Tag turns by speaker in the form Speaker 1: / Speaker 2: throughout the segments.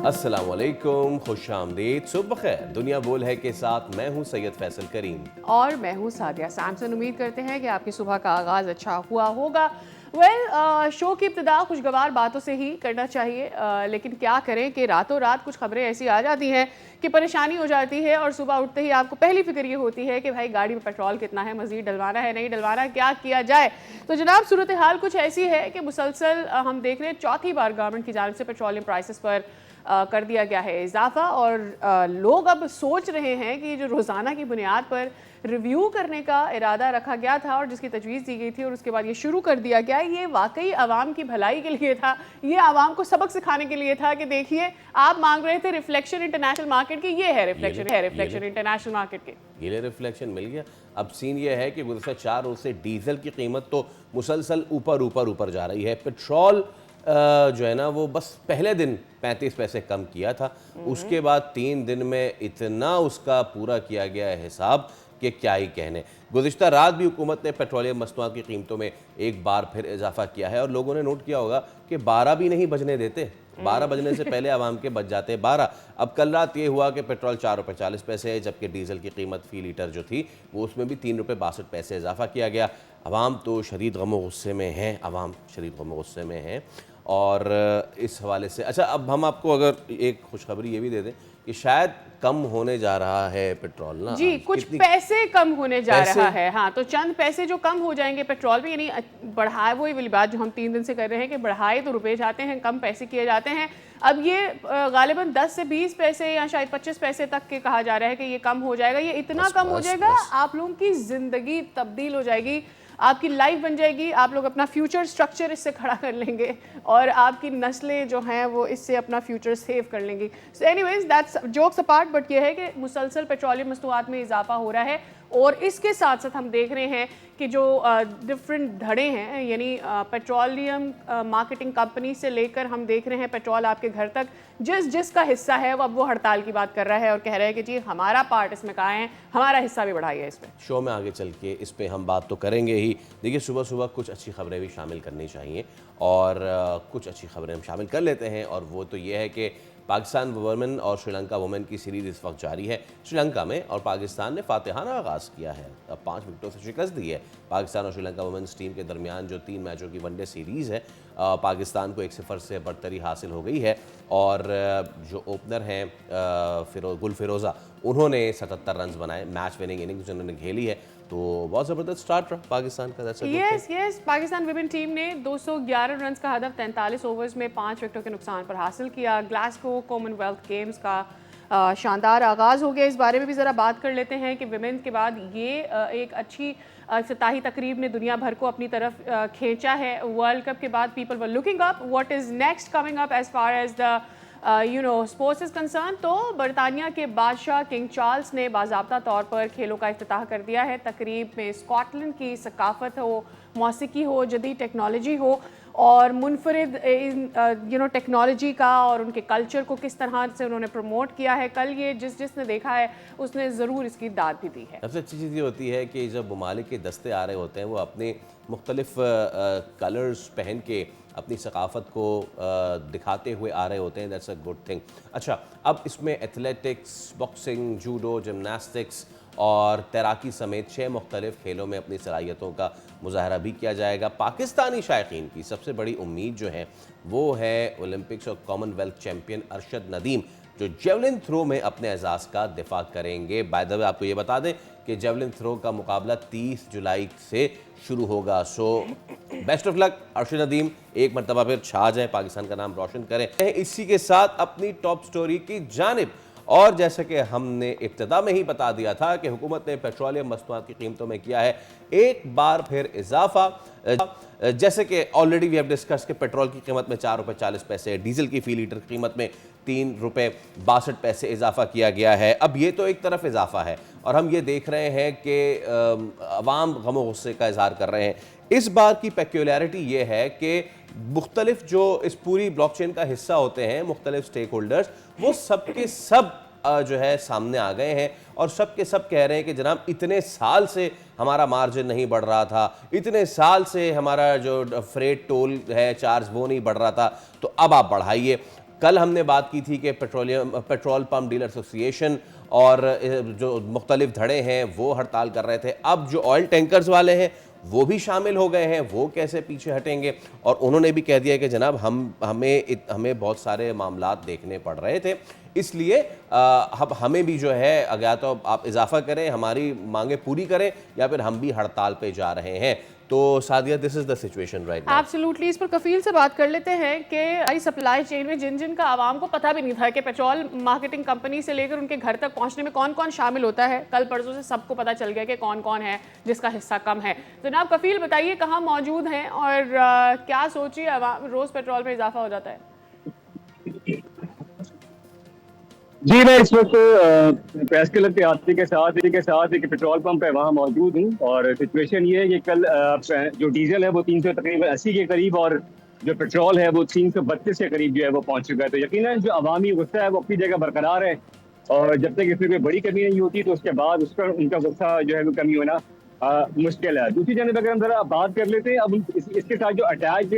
Speaker 1: السلام علیکم، خوش آمدید، صبح بخیر۔ دنیا بول ہے کے ساتھ میں ہوں سید فیصل کریم
Speaker 2: اور میں ہوں سعدیہ سامسن۔ امید کرتے ہیں کہ آپ کی صبح کا آغاز اچھا ہوا ہوگا۔ شو کی ابتدا خوشگوار باتوں سے ہی کرنا چاہیے، لیکن کیا کریں کہ راتوں رات کچھ خبریں ایسی آ جاتی ہیں کہ پریشانی ہو جاتی ہے، اور صبح اٹھتے ہی آپ کو پہلی فکر یہ ہوتی ہے کہ بھائی گاڑی میں پیٹرول کتنا ہے، مزید ڈلوانا ہے نہیں ڈلوانا، کیا کیا جائے۔ تو جناب صورتحال کچھ ایسی ہے کہ مسلسل ہم دیکھ رہے ہیں چوتھی بار گورنمنٹ کی جانب سے پیٹرولیم پرائسز پر کر دیا گیا ہے اضافہ، اور لوگ اب سوچ رہے ہیں کہ جو روزانہ کی بنیاد پر ریویو کرنے کا ارادہ رکھا گیا تھا اور جس کی تجویز دی گئی تھی اور اس کے بعد یہ شروع کر دیا گیا، یہ واقعی عوام کی بھلائی کے لیے تھا، یہ عوام کو سبق سکھانے کے لیے تھا کہ دیکھیے آپ مانگ رہے تھے ریفلیکشن انٹرنیشنل مارکیٹ کی، یہ ہے ریفلیکشن انٹرنیشنل مارکیٹ کے،
Speaker 1: یہ ریفلیکشن مل گیا۔ اب سین یہ ہے کہ گزشتہ 4 روز سے ڈیزل کی قیمت تو مسلسل اوپر جا رہی ہے۔ پیٹرول جو ہے نا وہ بس پہلے دن 35 پیسے کم کیا تھا، اس کے بعد 3 دن میں اتنا اس کا پورا کیا گیا ہے حساب کہ کیا ہی کہنے۔ گزشتہ رات بھی حکومت نے پیٹرولیم مصنوعات کی قیمتوں میں ایک بار پھر اضافہ کیا ہے، اور لوگوں نے نوٹ کیا ہوگا کہ 12 بھی نہیں بجنے دیتے، 12 بجنے سے پہلے عوام کے بج جاتے 12۔ اب کل رات یہ ہوا کہ پیٹرول 4 روپے 40 پیسے ہے، جبکہ ڈیزل کی قیمت فی لیٹر جو تھی وہ اس میں بھی 3 روپے 62 پیسے اضافہ کیا گیا۔ عوام تو شدید غم و غصے میں ہیں، اور اس حوالے سے اچھا اب ہم آپ کو اگر ایک خوشخبری یہ بھی دے دیں کہ شاید کم ہونے جا رہا ہے پیٹرول نا،
Speaker 2: جی کچھ پیسے کم ہونے جا رہا ہے، ہاں تو چند پیسے جو کم ہو جائیں گے پیٹرول بھی، یعنی بڑھائے، وہی والی بات جو ہم 3 دن سے کر رہے ہیں کہ بڑھائے تو روپے جاتے ہیں، کم پیسے کیے جاتے ہیں۔ اب یہ غالباً 10 سے 20 پیسے یا شاید 25 پیسے تک کے کہا جا رہا ہے کہ یہ کم ہو جائے گا، یہ اتنا کم ہو جائے گا آپ لوگوں کی زندگی تبدیل ہو جائے گی، آپ کی لائف بن جائے گی، آپ لوگ اپنا فیوچر سٹرکچر اس سے کھڑا کر لیں گے، اور آپ کی نسلیں جو ہیں وہ اس سے اپنا فیوچر سیو کر لیں گی۔ So anyways that's jokes apart, but یہ ہے کہ مسلسل پیٹرولیم مصنوعات میں اضافہ ہو رہا ہے، اور اس کے ساتھ ساتھ ہم دیکھ رہے ہیں کہ جو ڈفرینٹ دھڑے ہیں، یعنی پیٹرولیم مارکیٹنگ کمپنی سے لے کر ہم دیکھ رہے ہیں پیٹرول آپ کے گھر تک، جس کا حصہ ہے وہ اب وہ ہڑتال کی بات کر رہا ہے اور کہہ رہا ہے کہ جی ہمارا پارٹ اس میں کہاں ہے، ہمارا حصہ بھی بڑھائیے اس میں۔
Speaker 1: شو میں آگے چل کے اس پہ ہم بات تو کریں گے ہی۔ دیکھیے صبح کچھ اچھی خبریں بھی شامل کرنی چاہیے، اور کچھ اچھی خبریں ہم شامل کر لیتے ہیں، اور وہ تو یہ ہے کہ پاکستان وومن اور سری لنکا وومن کی سیریز اس وقت جاری ہے سری لنکا میں، اور پاکستان نے فاتحانہ آغاز کیا ہے، اب 5 وکٹوں سے شکست دی ہے۔ پاکستان اور سری لنکا وومنز ٹیم کے درمیان جو 3 میچوں کی ون ڈے سیریز ہے، پاکستان کو 1-0 سے برتری حاصل ہو گئی ہے، اور جو اوپنر ہیں گل فیروزہ، انہوں نے 77 رنز بنائے، میچ وننگ اننگز انہوں نے کھیلی ہے، تو بہت زبردست سٹارٹ رہا پاکستان کا۔
Speaker 2: یس پاکستان ویمن ٹیم نے 211 رنز کا ہدف 43 اوورز میں 5 وکٹوں کے نقصان پر حاصل کیا۔ گلاسگو کامن ویلتھ گیمز کا شاندار آغاز ہو گیا، اس بارے میں بھی ذرا بات کر لیتے ہیں کہ ویمن کے بعد یہ ایک اچھی افتتاحی تقریب نے دنیا بھر کو اپنی طرف کھینچا ہے۔ ورلڈ کپ کے بعد people were looking up what is next coming up as far as the sports is concern, تو برطانیہ کے بادشاہ کنگ چارلز نے باضابطہ طور پر کھیلوں کا افتتاح کر دیا ہے۔ تقریب میں اسکاٹ لینڈ کی ثقافت ہو، موسیقی ہو، جدید ٹیکنالوجی ہو، اور منفرد ٹیکنالوجی کا اور ان کے کلچر کو کس طرح سے انہوں نے پروموٹ کیا ہے، کل یہ جس نے دیکھا ہے اس نے ضرور اس کی داد بھی دی ہے۔
Speaker 1: سب سے اچھی چیز یہ ہوتی ہے کہ جب ممالک کے دستے آ رہے ہوتے ہیں وہ اپنے مختلف کلرز پہن کے اپنی ثقافت کو دکھاتے ہوئے آ رہے ہوتے ہیں، دیٹس اے گڈ تھنگ۔ اچھا اب اس میں ایتھلیٹکس، باکسنگ، جوڈو، جمناسٹکس اور تیراکی سمیت 6 مختلف کھیلوں میں اپنی صلاحیتوں کا مظاہرہ بھی کیا جائے گا۔ پاکستانی شائقین کی سب سے بڑی امید جو ہے وہ ہے اولمپکس اور common wealth champion Arshad Nadeem, جو جیولن تھرو میں اپنے اعزاز کا دفاع کریں گے۔ بائی دا وے آپ کو یہ بتا دیں کہ جیولن تھرو کا مقابلہ 30 جولائی سے شروع ہوگا، سو بیسٹ آف لک ارشد ندیم، ایک مرتبہ پھر چھا جائیں، پاکستان کا نام روشن کریں۔ اسی کے ساتھ اپنی ٹاپ سٹوری کی جانب، اور جیسا کہ ہم نے ابتدا میں ہی بتا دیا تھا کہ حکومت نے پیٹرولیم مصنوعات کی قیمتوں میں کیا ہے ایک بار پھر اضافہ، جیسے کہ آلریڈی وی ہیو ڈسکس کہ پیٹرول کی قیمت میں 4 روپے 40 پیسے، ڈیزل کی فی لیٹر قیمت میں 3 روپے 62 پیسے اضافہ کیا گیا ہے۔ اب یہ تو ایک طرف اضافہ ہے، اور ہم یہ دیکھ رہے ہیں کہ عوام غم و غصے کا اظہار کر رہے ہیں۔ اس بار کی پیکیولیرٹی یہ ہے کہ مختلف جو اس پوری بلاک چین کا حصہ ہوتے ہیں، مختلف سٹیک ہولڈرز، وہ سب کے سب جو ہے سامنے آ گئے ہیں، اور سب کے سب کہہ رہے ہیں کہ جناب اتنے سال سے ہمارا مارجن نہیں بڑھ رہا تھا، اتنے سال سے ہمارا جو فریٹ ٹول ہے چارج وہ نہیں بڑھ رہا تھا، تو اب آپ بڑھائیے۔ کل ہم نے بات کی تھی کہ پیٹرول پمپ ڈیلر ایسوسی ایشن اور جو مختلف دھڑے ہیں وہ ہڑتال کر رہے تھے. اب جو آئل ٹینکرز والے ہیں وہ بھی شامل ہو گئے ہیں, وہ کیسے پیچھے ہٹیں گے؟ اور انہوں نے بھی کہہ دیا کہ جناب ہمیں بہت سارے معاملات دیکھنے پڑ رہے تھے, اس لیے اب ہمیں بھی جو ہے یا تو آپ اضافہ کریں, ہماری مانگیں پوری کریں, یا پھر ہم بھی ہڑتال پہ جا رہے ہیں. تو Sadia, this is the situation right now.
Speaker 2: Absolutely. اس پر کفیل سے بات کر لیتے ہیں کہ سپلائی چین میں جن کا عوام کو پتہ بھی نہیں تھا کہ پیٹرول مارکیٹنگ کمپنی سے لے کر ان کے گھر تک پہنچنے میں کون کون شامل ہوتا ہے, کل پرسوں سے سب کو پتہ چل گیا کہ کون کون ہے جس کا حصہ کم ہے. جناب کفیل, بتائیے کہاں موجود ہیں اور کیا سوچیے روز پیٹرول میں اضافہ ہو جاتا ہے؟
Speaker 3: جی, میں اس وقت پریس کلب کے احاطے کے ساتھ ایک پیٹرول پمپ ہے وہاں موجود ہوں, اور سچویشن یہ ہے کہ کل جو ڈیزل ہے وہ 380 کے قریب اور جو پیٹرول ہے وہ 332 کے قریب جو ہے وہ پہنچ چکا ہے. تو یقیناً جو عوامی غصہ ہے وہ اپنی جگہ برقرار ہے, اور جب تک اس میں کوئی بڑی کمی نہیں ہوتی تو اس کے بعد اس پر ان کا غصہ جو ہے وہ کمی ہونا مشکل ہے. دوسری جانب اگر ہم ذرا بات کر لیتے ہیں اب اس کے ساتھ جو اٹیچ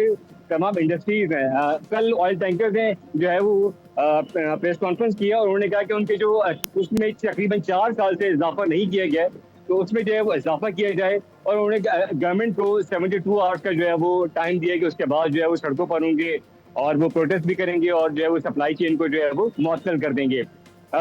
Speaker 3: تمام انڈسٹریز ہیں, کل آئل ٹینکرز نے جو ہے وہ پریس کانفرنس کیا اور انہوں نے کہا کہ ان کے جو اس میں تقریباً 4 سال سے اضافہ نہیں کیا گیا ہے تو اس میں جو ہے وہ اضافہ کیا جائے, اور انہوں نے گورنمنٹ کو 72 آورس کا جو ہے وہ ٹائم دیا کہ اس کے بعد جو ہے وہ سڑکوں پر ہوں گے اور وہ پروٹیسٹ بھی کریں گے اور جو ہے وہ سپلائی چین کو جو ہے وہ معطل کر دیں گے.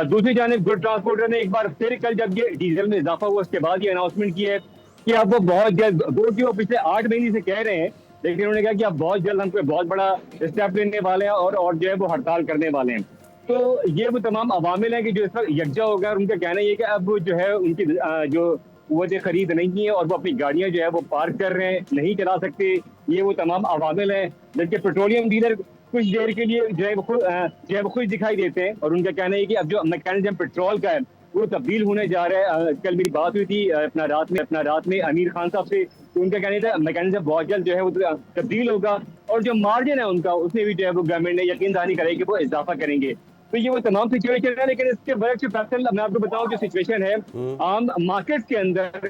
Speaker 3: دوسری جانب گڈ ٹرانسپورٹر نے ایک بار پھر کل جب یہ ڈیزل میں اضافہ ہوا اس کے بعد یہ اناؤنسمنٹ کی ہے کہ اب وہ بہت جلد, وہ پچھلے 8 مہینے سے کہہ رہے ہیں, لیکن انہوں نے کہا کہ اب بہت جلد ہم کو بہت بڑا اسٹیپ لینے والے ہیں اور جو ہے وہ ہڑتال کرنے والے ہیں. تو یہ وہ تمام عوامل ہیں کہ جو اس وقت یکجا ہو گیا, اور ان کا کہنا یہ کہ اب جو ہے ان کی جو قوت خرید نہیں ہے اور وہ اپنی گاڑیاں جو ہے وہ پارک کر رہے ہیں, نہیں چلا سکتے. یہ وہ تمام عوامل ہیں, جبکہ پیٹرولیم ڈیلر کچھ دیر کے لیے جو ہے وہ خوش دکھائی دیتے ہیں, اور ان کا کہنا ہے کہ اب جو میکینزم پیٹرول کا ہے وہ تبدیل ہونے جا رہا ہے. کل میری بات ہوئی تھی اپنا رات میں امیر خان صاحب سے, تو ان کا کہنا تھا میکینزم بہت جلد جو ہے وہ تبدیل ہوگا, اور جو مارجن ہے ان کا اس میں بھی جو ہے وہ گورنمنٹ نے یقین دہانی کرے کہ وہ اضافہ کریں گے. تو یہ وہ تمام سچویشن ہے, لیکن اس کے برعکس فیصل میں آپ کو بتاؤں جو سچویشن ہے عام مارکیٹ کے اندر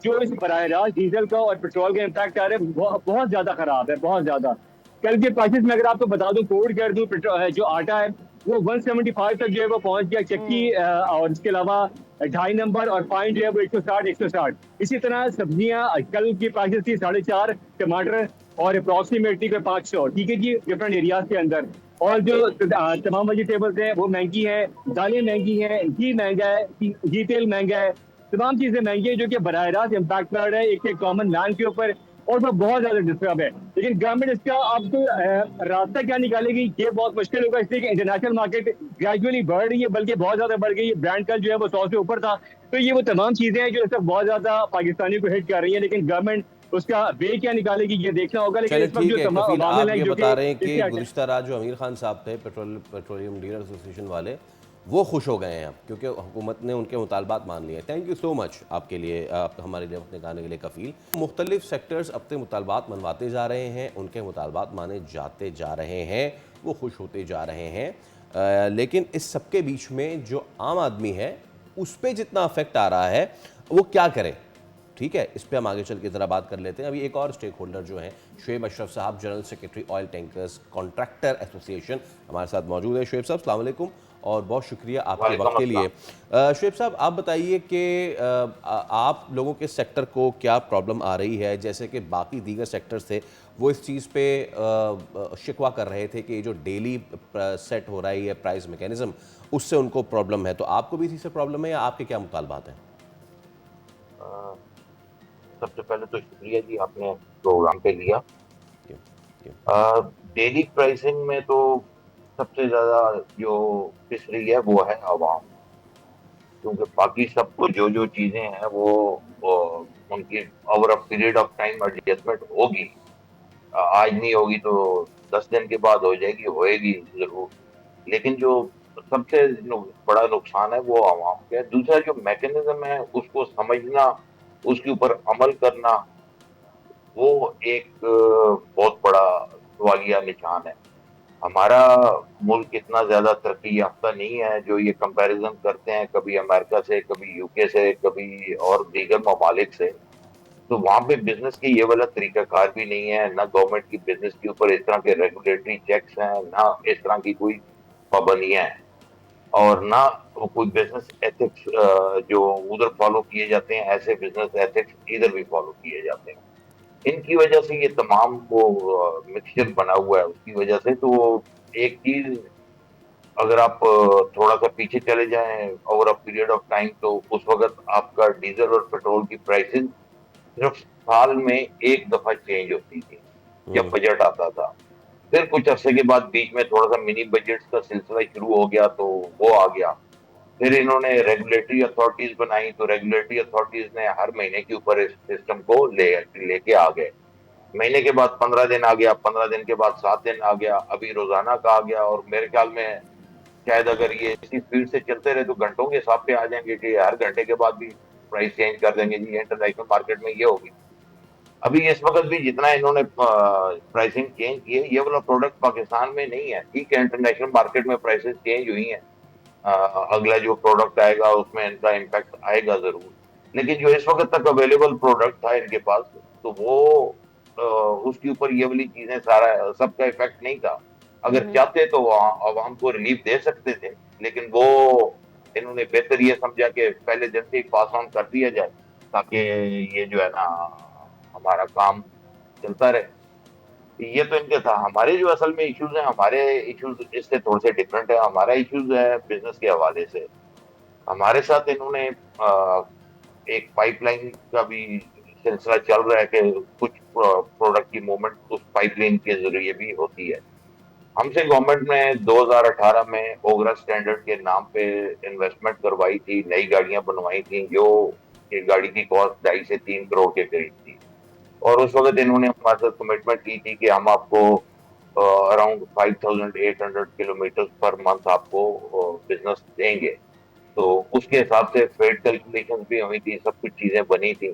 Speaker 3: جو اس براہ راست ڈیزل کا اور پیٹرول کا امپیکٹ آ رہا ہے بہت زیادہ خراب ہے, بہت زیادہ. کل کے پرائسز میں اگر آپ کو بتا دوں, کوڈ کر دوں, جو آٹا ہے وہ 175 تک جو ہے وہ پہنچ گیا, چکی اور اس کے علاوہ 2.5 نمبر اور فائن جو ہے وہ 160. اسی طرح سبزیاں کل کی پرائسز تھی 4.5, ٹماٹر اور اپروکسیمیٹلی 500, ٹھیک ہے جی, ڈفرنٹ ایریاز کے اندر. اور جو تمام ویجیٹیبلز ہیں وہ مہنگی ہیں, دالیں مہنگی ہیں, گھی مہنگا ہے, گھی تیل مہنگا ہے, تمام چیزیں مہنگی ہیں جو کہ براہ راست امپیکٹ کر رہا ہے ایک کامن مین کے اوپر, اور وہ بہت زیادہ ڈسٹرب ہے. لیکن گورنمنٹ اس کا اب تو راستہ کیا نکالے گی یہ بہت مشکل ہوگا, اس لیے کہ انٹرنیشنل مارکیٹ گریجولی بڑھ رہی ہے, بلکہ بہت زیادہ بڑھ گئی ہے. برانڈ کا جو ہے وہ 100 سے اوپر تھا. تو یہ وہ تمام چیزیں ہیں جو اس وقت بہت زیادہ پاکستانیوں کو ہٹ کر رہی ہیں, لیکن گورنمنٹ اس کا وے کیا نکالے گی یہ دیکھنا ہوگا. لیکن
Speaker 1: چلے
Speaker 3: اس وقت
Speaker 1: ٹھیک
Speaker 3: جو
Speaker 1: ہے
Speaker 3: تمام
Speaker 1: کفیل,
Speaker 3: عوامل
Speaker 1: آپ
Speaker 3: ہیں
Speaker 1: یہ
Speaker 3: جو
Speaker 1: بتا رہے ہیں کہ
Speaker 3: کہ
Speaker 1: گزشتہ رات جو امیر خان صاحب تھے پیٹرولیم ڈیلر ایسوسی ایشن والے, وہ خوش ہو گئے ہیں اب کیونکہ حکومت نے ان کے مطالبات مان لیے. تھینک یو سو مچ آپ کے لیے, آپ ہمارے لیے وقت نکالنے کے لیے کفیل. مختلف سیکٹرز اپنے مطالبات منواتے جا رہے ہیں, ان کے مطالبات مانے جاتے جا رہے ہیں, وہ خوش ہوتے جا رہے ہیں, لیکن اس سب کے بیچ میں جو عام آدمی ہے اس پہ جتنا افیکٹ آ رہا ہے وہ کیا کرے. ٹھیک ہے, اس پہ ہم آگے چل کے ذرا بات کر لیتے ہیں. ابھی ایک اور اسٹیک ہولڈر جو ہیں شعیب اشرف صاحب, general secretary oil tankers contractor ایسوسی ایشن, ہمارے ساتھ موجود ہیں. شعیب صاحب السلام علیکم اور بہت شکریہ آپ کے وقت کے لیے. شعیب صاحب آپ بتائیے کہ آپ لوگوں کے سیکٹر کو کیا پرابلم آ رہی ہے, جیسے کہ باقی دیگر سیکٹرز تھے وہ اس چیز پہ شکوہ کر رہے تھے کہ یہ جو ڈیلی سیٹ ہو رہا ہے یہ پرائز میکینزم, اس سے ان کو پرابلم ہے, تو آپ کو بھی اسی سے پرابلم ہے یا آپ کے کیا مطالبات ہیں؟
Speaker 4: سب سے پہلے تو شکریہ جی, آپ نے پروگرام پہ لیا. ڈیلی پرائسنگ میں تو سب سے زیادہ جو پس رہی ہے وہ ہے عوام, کیونکہ باقی سب کو جو چیزیں ہیں وہ ان کی over a period of time adjustment ہوگی, آج نہیں ہوگی تو 10 دن کے بعد ہو جائے گی, ہوئے گی ضرور. لیکن جو سب سے بڑا نقصان ہے وہ عوام کا ہے. دوسرا جو میکینزم ہے اس کو سمجھنا, اس کے اوپر عمل کرنا, وہ ایک بہت بڑا سوالیہ نشان ہے. ہمارا ملک اتنا زیادہ ترقی یافتہ نہیں ہے جو یہ کمپیریزن کرتے ہیں کبھی امریکہ سے, کبھی یو کے سے, کبھی اور دیگر ممالک سے. تو وہاں پہ بزنس کی یہ والا طریقہ کار بھی نہیں ہے, نہ گورنمنٹ کی بزنس کے اوپر اس طرح کے ریگولیٹری چیکس ہیں, نہ اس طرح کی کوئی پابندیاں ہیں اور نہ کوئی بزنس ایتھکس جو ادھر فالو کیے جاتے ہیں ایسے بزنس ایتھکس ادھر بھی فالو کیے جاتے ہیں. ان کی وجہ سے یہ تمام وہ مکسچر بنا ہوا ہے. اس کی وجہ سے تو ایک چیز اگر آپ تھوڑا سا پیچھے چلے جائیں over a period of time تو اس وقت آپ کا ڈیزل اور پیٹرول کی پرائسز صرف سال میں ایک دفعہ چینج ہوتی تھی جب بجٹ آتا تھا. پھر کچھ عرصے کے بعد بیچ میں تھوڑا سا منی بجٹ کا سلسلہ شروع ہو گیا تو وہ آ گیا. پھر انہوں نے ریگولیٹری اتھارٹیز بنائی تو ریگولیٹری اتھارٹیز نے ہر مہینے کے اوپر اس سسٹم کو لے کے آ گئے. مہینے کے بعد 15 دن آ گیا, 15 دن کے بعد 7 دن آ گیا, ابھی روزانہ کا آ گیا. اور میرے خیال میں شاید اگر یہ اسی اسپیڈ سے چلتے رہے تو گھنٹوں کے حساب پہ آ جائیں گے کہ ہر گھنٹے کے بعد بھی پرائس چینج کر دیں گے. جی انٹرنیشنل مارکیٹ میں یہ ہوگی. ابھی اس وقت بھی جتنا انہوں نے پرائسنگ چینج کی ہے یہ والا پروڈکٹ پاکستان میں نہیں ہے. ٹھیک ہے انٹرنیشنل مارکیٹ میں پرائسز چینج ہوئی ہیں, اگلا جو پروڈکٹ آئے گا اس میں ان کا امپیکٹ آئے گا ضرور, لیکن جو اس وقت تک اویلیبل پروڈکٹ تھا ان کے پاس تو وہ اس کے اوپر یہ والی چیزیں سارا سب کا افیکٹ نہیں تھا. اگر چاہتے تو عوام کو ریلیف دے سکتے تھے, لیکن وہ انہوں نے بہتر یہ سمجھا کہ پہلے دن سے پاس آن کر دیا جائے تاکہ یہ جو ہے نا ہمارا کام چلتا رہے. یہ تو ان کے تھا. ہمارے جو اصل میں ایشوز ہیں, ہمارے ایشوز اس سے تھوڑے سے ڈفرینٹ ہے. ہمارا ایشوز ہے بزنس کے حوالے سے. ہمارے ساتھ انہوں نے ایک پائپ لائن کا بھی سلسلہ چل رہا ہے کہ کچھ پروڈکٹ کی موومنٹ اس پائپ لائن کے ذریعے بھی ہوتی ہے. ہم سے گورنمنٹ نے 2018 میں اوگرا اسٹینڈرڈ کے نام پہ انویسٹمنٹ کروائی تھی, نئی گاڑیاں بنوائی تھیں جو ایک گاڑی کی کاسٹ 2.5 سے 3 کروڑ کے قریب تھی. اور اس وقت انہوں نے ہمارے ساتھ کمٹمنٹ کی تھی کہ ہم آپ کو اراؤنڈ 5800 کلومیٹر پر منتھ آپ کو بزنس دیں گے. تو اس کے حساب سے فیڈ کیلکولیشن بھی ہوئی تھی, سب کچھ چیزیں بنی تھی.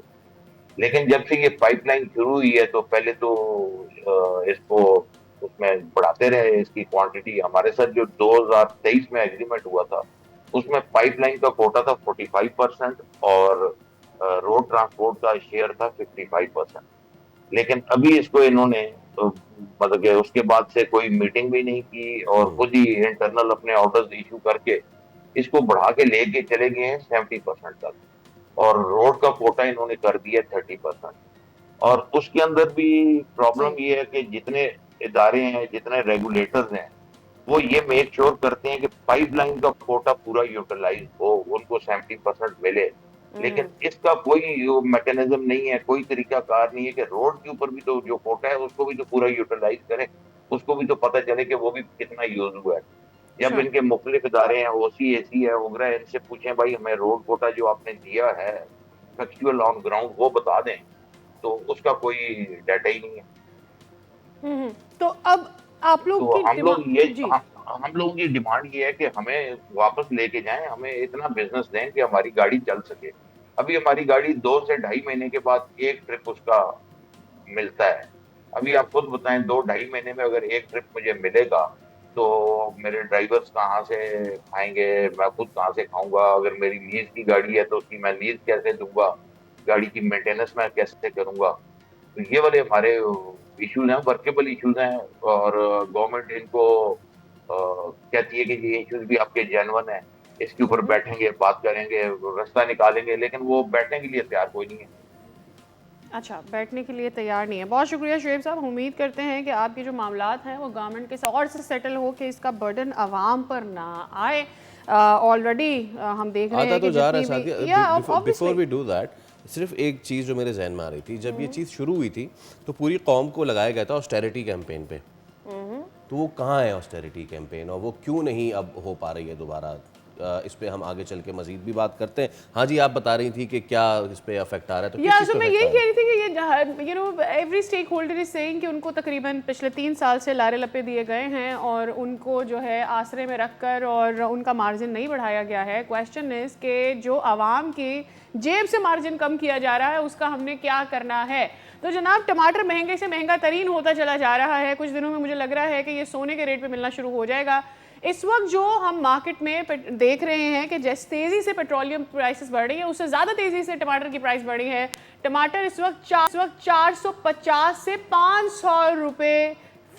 Speaker 4: لیکن جب سے یہ پائپ لائن شروع ہوئی ہے تو پہلے تو اس کو اس میں بڑھاتے رہے اس کی کوانٹٹی. ہمارے ساتھ جو 2023 میں ایگریمنٹ ہوا تھا اس میں پائپ لائن کا کوٹا تھا 45% اور روڈ ٹرانسپورٹ کا شیئر تھا 55%. لیکن ابھی اس کو انہوں نے مطلب کہ اس کے بعد سے کوئی میٹنگ بھی نہیں کی اور خود ہی انٹرنل اپنے آرڈرز ایشو کر کے اس کو بڑھا کے لے کے چلے گئے ہیں 70% تک. اور روڈ کا کوٹا انہوں نے کر دیا 30%. اور اس کے اندر بھی پرابلم یہ ہے کہ جتنے ادارے ہیں, جتنے ریگولیٹرز ہیں, وہ یہ میک شور کرتے ہیں کہ پائپ لائن کا کوٹا پورا یوٹیلائز ہو, ان کو 70% ملے. لیکن اس کا کوئی میکینزم نہیں ہے, کوئی طریقہ کار نہیں ہے کہ روڈ کے اوپر بھی تو جو کوٹا ہے اس کو بھی تو پورا یوٹیلائز کریں, اس کو بھی تو پتہ چلے کہ وہ بھی کتنا یوز ہوا ہے. جب ان کے مختلف ادارے ہیں, او سی اے سی ہے, اوگرا, ان سے پوچھیں بھائی ہمیں روڈ کوٹا جو آپ نے دیا ہے فیکچوئل آن گراؤنڈ وہ بتا دیں, تو اس کا کوئی ڈیٹا ہی نہیں ہے.
Speaker 2: تو اب آپ لوگ
Speaker 4: تو ہم لوگوں کی ڈیمانڈ یہ ہے کہ ہمیں واپس لے کے جائیں, ہمیں اتنا بزنس دیں کہ ہماری گاڑی چل سکے. ابھی ہماری گاڑی 2 سے 2.5 مہینے کے بعد ایک ٹرپ اس کا ملتا ہے. ابھی آپ خود بتائیں 2-2.5 مہینے میں اگر ایک ٹرپ مجھے ملے گا تو میرے ڈرائیورز کہاں سے کھائیں گے, میں خود کہاں سے کھاؤں گا. اگر میری لیز کی گاڑی ہے تو اس کی میں لیز کیسے دوں گا, گاڑی کی مینٹیننس میں کیسے کروں گا. تو یہ والے ہمارے ایشوز ہیں, ورکیبل ایشوز ہیں, اور گورنمنٹ ان کو کہتی ہے کہ یہ ایشوز بھی آپ کے جینون ہیں, اس کے اوپر بیٹھیں گے, بات کریں گے, راستہ نکالیں گے, لیکن وہ بیٹھنے کے لیے تیار کوئی نہیں ہے.
Speaker 2: اچھا, بیٹھنے کے لیے تیار نہیں ہے. بہت شکریہ شعیب صاحب. امید کرتے ہیں کہ آپ کے جو معاملات ہیں وہ گورنمنٹ کے ساتھ اور سے سیٹل ہو کہ اس کا برڈن عوام پر نہ آئے. آلریڈی ہم دیکھ رہے ہیں کہ
Speaker 1: بیفور وی ڈو دیٹ, صرف ایک چیز جو میرے ذہن میں آ رہی تھی, جب یہ چیز شروع ہوئی تھی تو پوری قوم کو لگایا گیا تھا آسٹیرٹی کیمپین پہ, تو وہ کہاں ہے آسٹیرٹی کیمپین, اور وہ کیوں نہیں اب ہو پا رہی ہے دوبارہ؟ اس پہ ہم آگے چل کے مزید بھی بات کرتے ہیں. ہاں جی, آپ بتا رہی تھی کہ کیا اس پہ افیکٹ آ رہا ہے, تو کس چیز پہ
Speaker 2: میں یہی کہہ رہی تھی کہ یہ every stakeholder is seeing کہ ان کو تقریباً پچھلے 3 سال سے لارے لپے دیے گئے ہیں اور ان کو جو ہے آسرے میں رکھ کر اور ان کا مارجن نہیں بڑھایا گیا ہے. کویسچن از کہ جو عوام کی جیب سے مارجن کم کیا جا رہا ہے اس کا ہم نے کیا کرنا ہے. تو جناب, ٹماٹر مہنگے سے مہنگا ترین ہوتا چلا جا رہا ہے. کچھ دنوں میں مجھے لگ رہا ہے کہ یہ سونے کے ریٹ پہ ملنا شروع ہو جائے گا. اس وقت جو ہم مارکیٹ میں دیکھ رہے ہیں کہ جیسے تیزی سے پیٹرولیم پرائسز بڑھ رہی ہیں, اس سے زیادہ تیزی سے ٹماٹر کی پرائس بڑھی ہے. ٹماٹر اس وقت 450 سے 500 روپے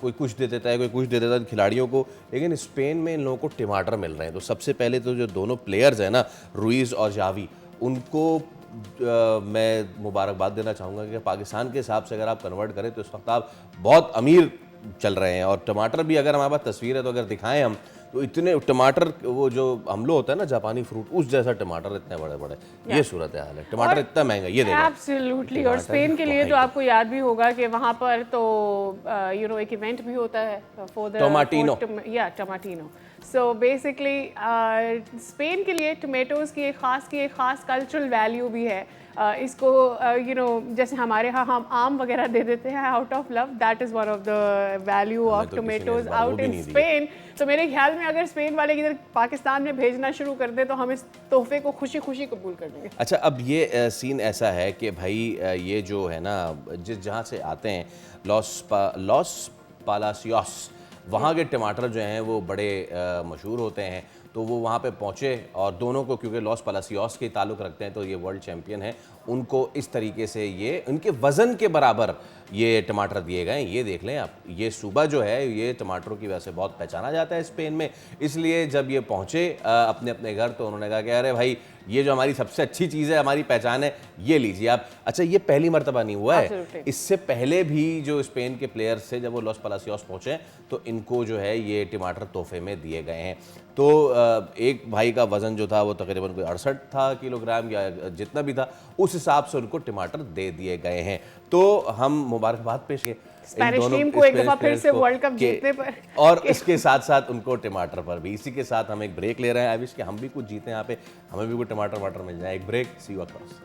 Speaker 1: کوئی کچھ دے دیتا ہے کوئی کچھ دے دیتا ہے کھلاڑیوں کو, لیکن اسپین میں ان لوگوں کو ٹماٹر مل رہے ہیں. تو سب سے پہلے تو جو دونوں پلیئرز ہیں نا, روئز اور جاوی, ان کو میں مبارکباد دینا چاہوں گا کہ پاکستان کے حساب سے اگر آپ کنورٹ کریں تو اس وقت آپ بہت امیر چل رہے ہیں. اور ٹماٹر بھی اگر ہمارے پاس تصویر ہے تو اگر دکھائیں ہم, تو اتنے ٹماٹر, وہ جو ہم لو ہوتا ہے نا جاپانی فروٹ, اس جیسا ٹماٹر اتنے بڑے بڑے, یہ صورت حال ہے. ٹماٹر اتنا مہنگا, یہ دیکھیں
Speaker 2: ایبسلیوٹلی. اور اسپین کے لیے تو آپ کو یاد بھی ہوگا کہ وہاں پر تو ایک ایونٹ بھی ہوتا ہے for the Tomatina. So basically Spain کے لیے ٹمیٹوز کی ایک خاص کلچرل ویلیو بھی ہے. اس کو جیسے ہمارے ہاں ہم آم وغیرہ دے دیتے ہیں out of love, that is one of the value of tomatoes out in Spain. تو میرے خیال میں اگر اسپین والے ادھر پاکستان میں بھیجنا شروع کر دیں تو ہم اس تحفے کو خوشی خوشی قبول کر لیں گے.
Speaker 1: اچھا, اب یہ سین ایسا ہے کہ بھائی یہ جو ہے نا, جہاں سے آتے ہیں لاس پالاسیوس, وہاں کے ٹماٹر جو ہیں وہ بڑے مشہور ہوتے ہیں. تو وہ وہاں پہ پہنچے اور دونوں کو, کیونکہ لاس پالاسیوس کے تعلق رکھتے ہیں تو یہ ورلڈ چیمپئن ہیں, ان کو اس طریقے سے یہ ان کے وزن کے برابر یہ ٹماٹر دیے گئے ہیں. یہ دیکھ لیں آپ, یہ صوبہ جو ہے یہ ٹماٹروں کی وجہ سے بہت پہچانا جاتا ہے اسپین میں. اس لیے جب یہ پہنچے اپنے گھر تو انہوں نے کہا کہ ارے بھائی یہ جو ہماری سب سے اچھی چیز ہے, ہماری پہچان ہے, یہ لیجیے آپ. اچھا, یہ پہلی مرتبہ نہیں ہوا ہے, اس سے پہلے بھی جو اسپین کے پلیئرز تھے جب وہ لاس پالاسیوس پہنچے تو ان کو جو ہے یہ ٹماٹر تحفے میں دیے گئے ہیں. تو ایک بھائی کا وزن جو تھا وہ تقریباً کوئی 68 تھا کلو گرام یا جتنا بھی تھا, اس حساب سے ان کو ٹماٹر دے دیے گئے ہیں. تو ہم مبارکباد پیش کریں
Speaker 2: اسپینش ٹیم کو ایک دفعہ پھر سے ورلڈ کپ جیتنے پر,
Speaker 1: اور اس کے ساتھ ساتھ ان کو ٹماٹر پر بھی. اسی کے ساتھ ہم ایک بریک لے رہے ہیں. آئی وش کہ ہم بھی کچھ جیتے ہیں یہاں پہ, ہمیں بھی کوئی ٹماٹر مل جائے. ایک break, see you across.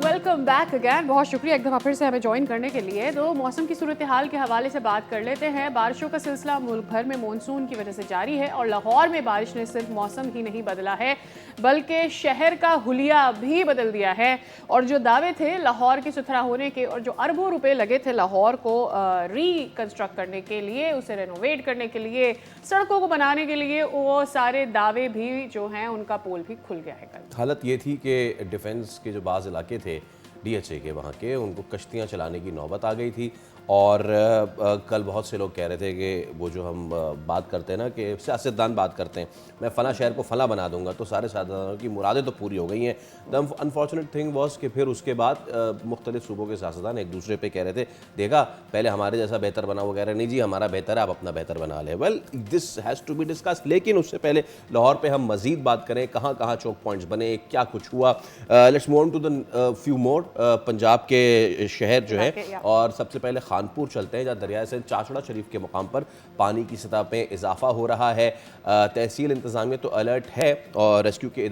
Speaker 2: Welcome back again. بہت شکریہ ایک دفعہ پھر سے ہمیں جوائن کرنے کے لیے. تو موسم کی صورتحال کے حوالے سے بات کر لیتے ہیں. بارشوں کا سلسلہ ملک بھر میں مونسون کی وجہ سے جاری ہے, اور لاہور میں بارش نے صرف موسم ہی نہیں بدلا ہے بلکہ شہر کا حلیہ بھی بدل دیا ہے. اور جو دعوے تھے لاہور کے ستھرا ہونے کے, اور جو اربوں روپے لگے تھے لاہور کو ری کنسٹرکٹ کرنے کے لیے, اسے رینوویٹ کرنے کے لیے, سڑکوں کو بنانے کے لیے, وہ سارے دعوے بھی جو ہیں ان کا پول بھی کھل گیا ہے. کل
Speaker 1: حالت یہ تھی کہ ڈیفنس کے جو بعض علاقے تھے ڈی ایچ اے کے, وہاں کے, ان کو کشتیاں چلانے کی نوبت آ گئی تھی. اور کل بہت سے لوگ کہہ رہے تھے کہ وہ جو ہم بات کرتے ہیں نا کہ سیاستدان بات کرتے ہیں, میں فلاں شہر کو فلاں بنا دوں گا, تو سارے سیاستدانوں کی مرادیں تو پوری ہو گئی ہیں. دا انفارچونیٹ تھنگ واز کہ پھر اس کے بعد مختلف صوبوں کے سیاستدان ایک دوسرے پہ کہہ رہے تھے دیکھا پہلے ہمارے جیسا بہتر بنا, وہ کہہ رہے نہیں جی ہمارا بہتر ہے, آپ اپنا بہتر بنا لیں. Well this has to be discuss. لیکن اس سے پہلے لاہور پہ ہم مزید بات کریں, کہاں کہاں چوک پوائنٹس بنے, کیا کچھ ہوا. Let's move on to the few more Punjab کے شہر جو ہیں, اور سب سے پہلے خانپور چلتے ہیں جہاں دریائے سندھ چاچڑا شریف کے مقام پر پانی کی سطح پہ اضافہ ہو رہا ہے. تحصیل انتظامیہ تو الرٹ ہے اور ریسکیو کے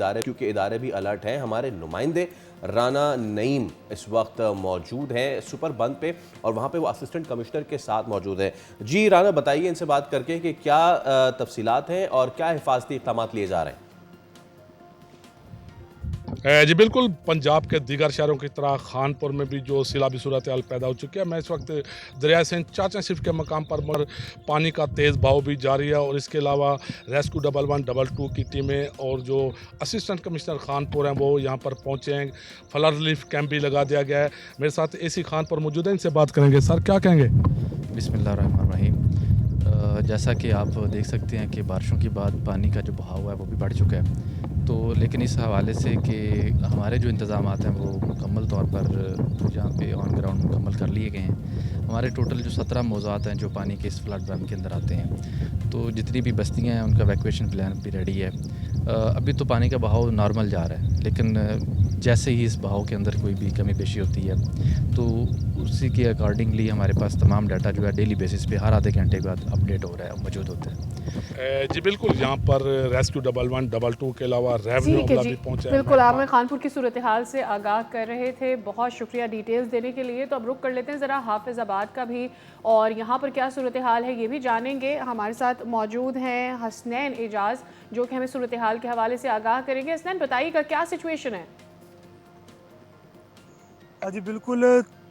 Speaker 1: ادارے بھی الرٹ ہیں. ہمارے نمائندے رانا نعیم اس وقت موجود ہیں سپر بند پہ, اور وہاں پہ وہ اسسٹنٹ کمشنر کے ساتھ موجود ہیں. جی رانا, بتائیے ان سے بات کر کے کہ کیا تفصیلات ہیں اور کیا حفاظتی اقدامات لیے جا رہے ہیں.
Speaker 5: جی بالکل, پنجاب کے دیگر شہروں کی طرح خانپور میں بھی جو سیلابی صورتحال پیدا ہو چکی ہے. میں اس وقت دریائے سندھ چاچا شریف کے مقام پر پانی کا تیز بہاؤ بھی جاری ہے, اور اس کے علاوہ ریسکیو 1112 کی ٹیمیں اور جو اسسٹنٹ کمشنر خانپور ہیں وہ یہاں پر پہنچے ہیں. فلڈ ریلیف کیمپ بھی لگا دیا گیا ہے. میرے ساتھ اے سی خانپور موجود ہیں, ان سے بات کریں گے. سر کیا کہیں گے؟
Speaker 6: بسم اللہ الرحمن الرحیم. جیسا کہ آپ دیکھ سکتے ہیں کہ بارشوں کے بعد پانی کا جو بہاؤ ہے وہ بھی بڑھ چکا ہے. تو لیکن اس حوالے سے کہ ہمارے جو انتظامات ہیں وہ مکمل طور پر یہاں پہ آن گراؤنڈ مکمل کر لیے گئے ہیں. ہمارے ٹوٹل جو 17 موضوعات ہیں جو پانی کے اس فلڈ ڈرم کے اندر آتے ہیں, تو جتنی بھی بستیاں ہیں ان کا ایویکویشن پلان بھی ریڈی ہے. ابھی تو پانی کا بہاؤ نارمل جا رہا ہے, لیکن جیسے ہی اس بہاؤ کے اندر کوئی بھی کمی بیشی ہوتی ہے تو اسی کے اکارڈنگلی ہمارے پاس تمام ڈیٹا جو ہے ڈیلی بیسس پہ ہر آدھے گھنٹے بعد اپڈیٹ ہو رہا ہے, موجود ہوتا ہے.
Speaker 5: جی بالکل, یہاں پر ریسکیو 1112 کے علاوہ ریونیو عملہ بھی پہنچا ہے.
Speaker 2: بالکل, آپ خانپور کی صورتحال سے آگاہ کر رہے تھے, بہت شکریہ ڈیٹیلز دینے کے لیے. تو اب رک کر لیتے ہیں ذرا حافظ آباد کا بھی, اور یہاں پر کیا صورتحال ہے یہ بھی جانیں گے. ہمارے ساتھ موجود ہیں حسنین اعجاز جو کہ ہمیں صورتحال کے حوالے سے آگاہ کریں گے. حسنین, بتائیے گا کیا سچویشن ہے؟
Speaker 7: جی بالکل,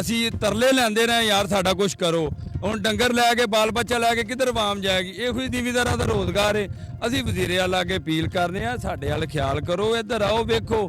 Speaker 8: ਅਸੀਂ ਤਰਲੇ ਲੈਂਦੇ ਰਹੇ ਯਾਰ ਸਾਡਾ ਕੁਝ ਕਰੋ। ਹੁਣ ਡੰਗਰ ਲੈ ਕੇ ਬਾਲ ਬੱਚਾ ਲੈ ਕੇ ਕਿੱਧਰ ਆਵਾਮ ਜਾਏਗੀ? ਇਹੋ ਹੀ ਜ਼ਿਮੀਦਾਰਾਂ ਦਾ ਰੋਜ਼ਗਾਰ ਹੈ। ਅਸੀਂ ਵਜ਼ੀਰੇ ਆਲਾ ਅੱਗੇ ਅਪੀਲ ਕਰਨੇ ਆ, ਸਾਡੇ ਵੱਲ ਖਿਆਲ ਕਰੋ, ਇੱਧਰ ਆਓ, ਵੇਖੋ,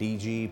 Speaker 1: DG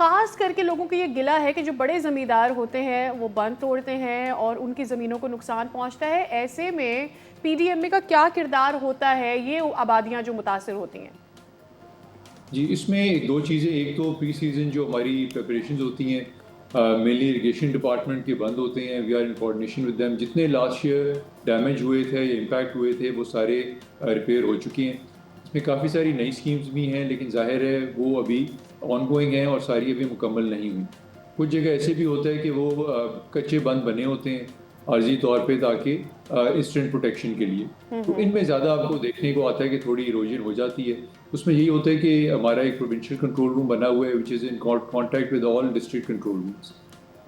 Speaker 2: خاص کر کے لوگوں کو یہ گلہ ہے کہ جو بڑے زمیندار ہوتے ہیں وہ بند توڑتے ہیں اور ان کی زمینوں کو نقصان پہنچتا ہے. ایسے میں پی ڈی ایم اے کا کیا کردار ہوتا ہے یہ آبادیاں جو متاثر ہوتی ہیں؟
Speaker 9: جی اس میں دو چیزیں، ایک تو پری سیزن جو ہماری پریپریشنز ہوتی ہیں مینلی اریگیشن ڈپارٹمنٹ کے بند ہوتے ہیں. We are in coordination with them. جتنے لاسٹ ایئر ڈیمیج ہوئے تھے یا امپیکٹ ہوئے تھے وہ سارے ریپیئر ہو چکی ہیں. اس میں کافی ساری نئی اسکیمز بھی ہیں لیکن ظاہر ہے وہ ابھی آن گوئنگ ہیں اور ساری ابھی مکمل نہیں ہوئی. کچھ جگہ ایسے بھی ہوتا ہے کہ وہ کچے بند بنے ہوتے ہیں عارضی طور پہ تاکہ انسٹنٹ پروٹیکشن کے لیے. تو ان میں زیادہ آپ کو دیکھنے کو آتا ہے کہ تھوڑی ایروژن ہو جاتی ہے. اس میں یہی ہوتا ہے کہ ہمارا ایک پروونشل کنٹرول روم بنا ہوا ہے which is in contact with all district control rooms.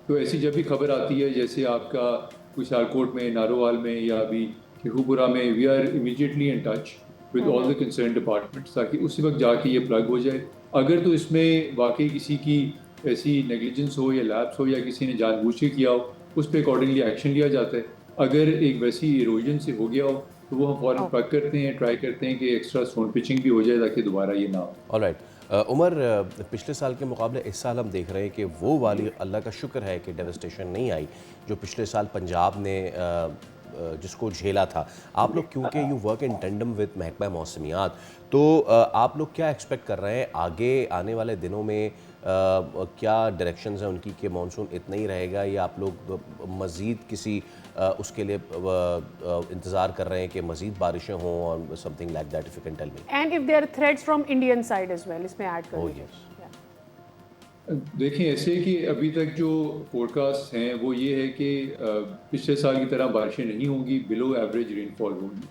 Speaker 9: تو ایسی جب بھی خبر آتی ہے جیسے آپ کا کوئی سیالکوٹ میں، نارووال میں یا ابھی شیخو پورہ میں، we are immediately in touch with all the concern departments تاکہ اسی وقت جا کے یہ پلگ ہو جائے. اگر تو اس میں واقعی کسی کی ایسی نیگلیجنس ہو یا لیپس ہو یا کسی نے جان بوجھ کے کیا ہو اس پہ اکارڈنگلی ایکشن لیا جاتا ہے. اگر ایک ویسی ایروژن سے ہو گیا ہو تو وہ ہم فوراً پلگ کرتے ہیں، ٹرائی کرتے ہیں کہ ایکسٹرا اسٹون پچنگ بھی ہو جائے تاکہ دوبارہ یہ نہ ہو.
Speaker 1: آلرائٹ عمر، پچھلے سال کے مقابلے اس سال ہم دیکھ رہے ہیں کہ وہ والی اللہ کا شکر ہے کہ ڈیوسٹیشن نہیں آئی جو پچھلے سال پنجاب نے جس کو جھیلا تھا. آپ لوگ کیونکہ you work in tandem with محکمہ موسمیات، تو آپ لوگ کیا ایکسپیکٹ کر رہے ہیں آگے آنے والے دنوں میں؟ کیا ڈائریکشنز ہیں ان کی کہ مانسون اتنا ہی رہے گا یا آپ لوگ مزید کسی اس کے لیے انتظار کر رہے ہیں کہ مزید بارشیں ہوں اور something like that if you can tell me?
Speaker 2: And if their threats from Indian side as well, اس میں ایڈ کر دیجیے.
Speaker 9: دیکھیں ایسے کہ ابھی تک جو فور کاسٹ ہیں وہ یہ ہے کہ پچھلے سال کی طرح بارشیں نہیں ہوں گی، بلو ایوریج رین فال ہوگی.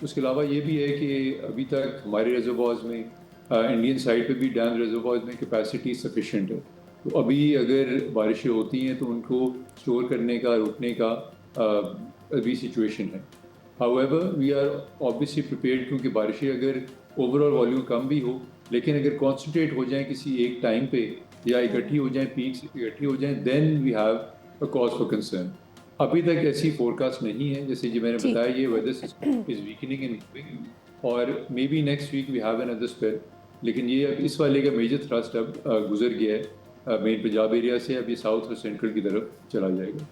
Speaker 9: اس کے علاوہ یہ بھی ہے کہ ابھی تک ہمارے ریزروائرز میں انڈین سائڈ پہ بھی ڈیم ریزروائرز میں کیپیسٹی سفیشینٹ ہے. تو ابھی اگر بارشیں ہوتی ہیں تو ان کو اسٹور کرنے کا، روکنے کا ابھی سچویشن ہے. However we are obviously prepared کیونکہ بارشیں اگر اوور آل والیوم کم بھی ہو لیکن اگر کانسنٹریٹ ہو جائیں کسی ایک ٹائم پہ یا اکٹھی ہو جائیں، پیکس اکٹھی ہو جائیں، then we have a cause for concern. ابھی تک ایسی فور کاسٹ نہیں ہے. جیسے جو میں نے بتایا یہ weather system is weakening and improving اور maybe next week we have another spell. لیکن یہ اب اس والے کا میجر تھرسٹ اب گزر گیا ہے مین پنجاب ایریا سے، اب یہ ساؤتھ اور سینٹرل کی طرف چلا جائے گا.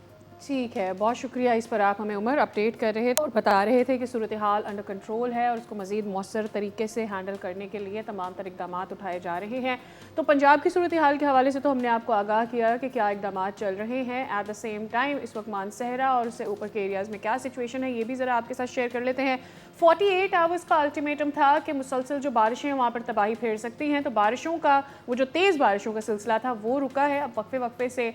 Speaker 2: ٹھیک ہے، بہت شکریہ. اس پر آپ ہمیں عمر اپڈیٹ کر رہے تھے اور بتا رہے تھے کہ صورتحال انڈر کنٹرول ہے اور اس کو مزید مؤثر طریقے سے ہینڈل کرنے کے لیے تمام تر اقدامات اٹھائے جا رہے ہیں. تو پنجاب کی صورتحال کے حوالے سے تو ہم نے آپ کو آگاہ کیا کہ کیا اقدامات چل رہے ہیں. ایٹ دا سیم ٹائم اس وقت مانسہرہ اور اس سے اوپر کے ایریاز میں کیا سچویشن ہے یہ بھی ذرا آپ کے ساتھ شیئر کر لیتے ہیں. 48 آورز کا الٹیمیٹم تھا کہ مسلسل جو بارشیں وہاں پر تباہی پھیر سکتی ہیں. تو بارشوں کا وہ جو تیز بارشوں کا سلسلہ تھا وہ رکا ہے. اب وقفے وقفے سے